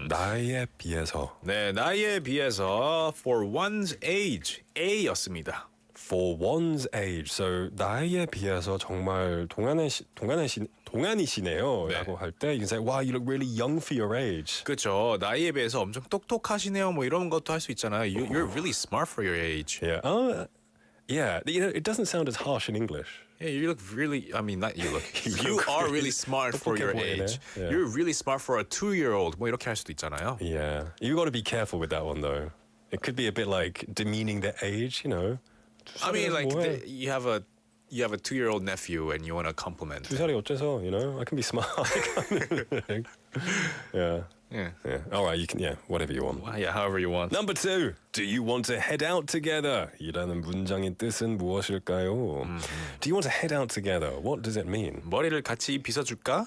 A: 나에 비해서.
B: 네, 나이에 비해서 for one's age, A였습니다.
A: For one's age. So 나이에 비해서 정말 동안이시네요.
B: 네.
A: 라고 할 때 you can say, wow, you look really young for your age.
B: 그렇죠. 나이에 비해서 엄청 똑똑하시네요. 뭐 이런 것도 할 수 있잖아요. You're really smart for your age.
A: Yeah. Yeah. You know, it doesn't sound as harsh in English.
B: Yeah, you look really. I mean, not you look. You are really smart for your age.
A: Yeah.
B: You're really smart for a 2-year-old. 뭐 이렇게 할 수도 있잖아요.
A: Yeah. You got to be careful with that one though. It could be a bit like demeaning their age, you know.
B: I mean, like you have a 2-year-old nephew and you want to compliment.
A: 2살이 어째서, you know? I can be smart. Yeah.
B: Yeah.
A: Yeah. All right, you can, yeah, whatever you want.
B: Yeah, however you want.
A: Number 2, do you want to head out together? 이라는 문장의 뜻은 무엇일까요? Do you want to head out together? What does it mean?
B: 머리를 같이 빗어줄까?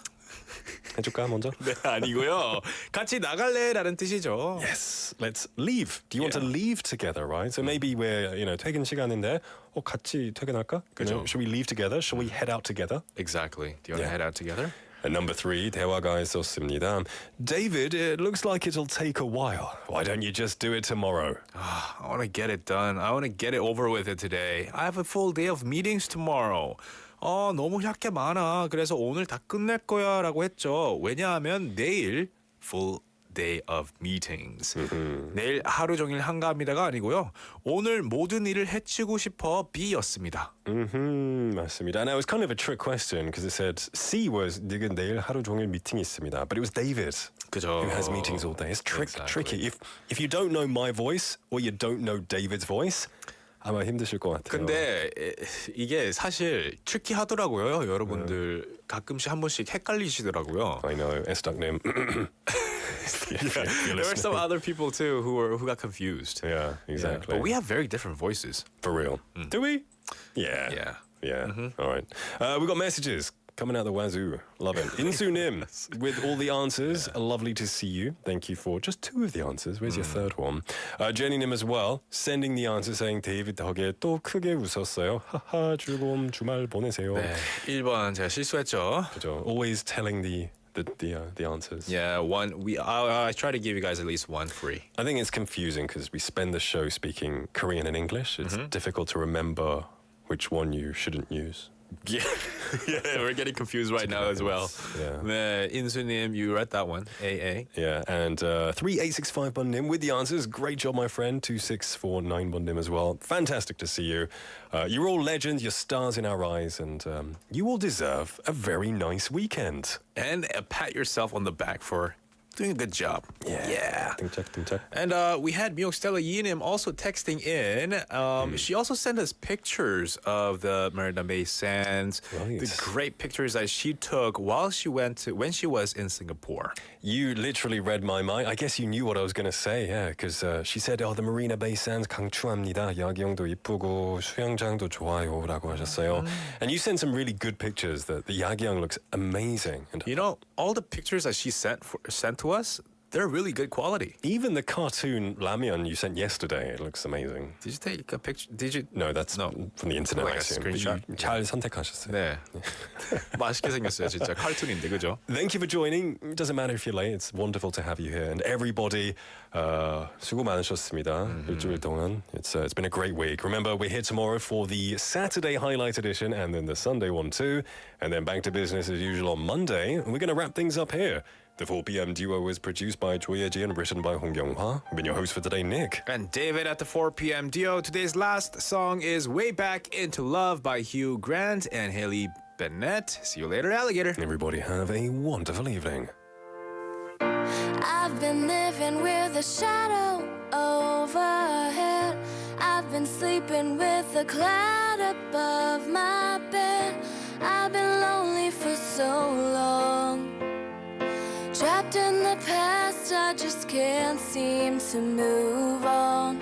A: 해줄까 먼저?
B: 네, 아니고요. 같이 나갈래라는 뜻이죠.
A: Yes, let's leave. Do you want to leave together, right? So maybe we're, you know, 퇴근 시간인데 같이 퇴근할까? You know, should we leave together? Should we head out together?
B: Exactly. Do you want to head out together?
A: And number 3, 대화가 있었습니다. David, it looks like it'll take a while. Why don't you just do it tomorrow?
B: I want to get it done. I want to get it over with it today. I have a full day of meetings tomorrow. 너무 할 게 많아. 그래서 오늘 다 끝낼 거야 라고 했죠. 왜냐하면 내일 full day of meetings. 내일 하루 종일 한가합니다가 아니고요. 오늘 모든 일을 해치고 싶어 B였습니다.
A: 맞습니다. And it was kind of a trick question because it said C was 닉은 내일 하루 종일 미팅이 있습니다. But it was David
B: 그죠.
A: who has meetings all day. It's
B: Exactly.
A: tricky. If you don't know my voice or you don't know David's voice, 아마 힘드실 것 같아요.
B: 근데 이게 사실 트리키하더라고요. 여러분들 가끔씩 한 번씩 헷갈리시더라고요.
A: I know, 애스닥님.
B: There were some other people too who got confused.
A: Yeah, exactly.
B: But we have very different voices.
A: For real. Do we? Yeah.
B: Yeah.
A: All right. We've got messages coming out the wazoo. Love it. Insu-nim with all the answers. Lovely to see you. Thank you for just 2 of the answers. Where's your third one? Jenny-nim as well, sending the answer saying 데이비드 덕에 또 크게 웃었어요. 하하, 즐거운 주말 보내세요.
B: 네, 1번 제가 실수했죠.
A: 그죠. Always telling the answers.
B: Yeah, I try to give you guys at least one free.
A: I think it's confusing because we spend the show speaking Korean and English. It's difficult to remember which one you shouldn't use.
B: Yeah, we're getting confused right now as well.
A: Yeah.
B: 네, 인수님, you read that one. AA.
A: Yeah, and 3865번님 with the answers. Great job, my friend. 2649번님 as well. Fantastic to see you. You're all legends. You're stars in our eyes, and you all deserve a very nice weekend.
B: And pat yourself on the back for doing a good job. Yeah.
A: 등짝.
B: And we had Myok Stella Yinim also texting in. She also sent us pictures of the Marina Bay Sands, the great pictures that she took when she was in Singapore.
A: You literally read my mind. I guess you knew what I was going to say, yeah, because she said, the Marina Bay Sands 강추합니다. 야경도 이쁘고 수영장도 좋아요라고 하셨어요. And you sent some really good pictures. The 야경 looks amazing. And
B: you know, all the pictures that she sent to us, they're really good quality.
A: Even the cartoon ramyeon you sent yesterday, it looks amazing.
B: Did you take a picture? Did you?
A: No, that's from the internet.
B: Like
A: I
B: a
A: assume.
B: screenshot?
A: 잘 선택하셨어요.
B: 네. 맛있게 생겼어요, 진짜. 칼툰인데, 그죠?
A: Thank you for joining. It doesn't matter if you're late. It's wonderful to have you here. And everybody, 수고 많으셨습니다. 일주일 동안. It's been a great week. Remember, we're here tomorrow for the Saturday highlight edition and then the Sunday one too. And then back to business as usual on Monday. And we're going to wrap things up here. The 4 p.m. duo was produced by Choi Ye-ji and written by Hong Kyung-hwa. I've been your host for today, Nick.
B: And David at the 4 p.m. duo. Today's last song is Way Back Into Love by Hugh Grant and Haley Bennett. See you later, alligator.
A: Everybody have a wonderful evening.
E: I've been living with a shadow overhead. I've been sleeping with a cloud above my bed. I've been lonely for so long. Trapped in the past, I just can't seem to move on.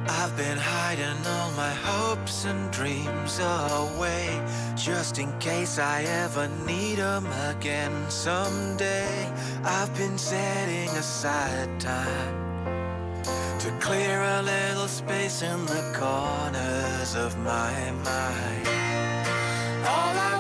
F: I've been hiding all my hopes and dreams away, just in case I ever need them again someday. I've been setting aside time to clear a little space in the corners of my mind. All I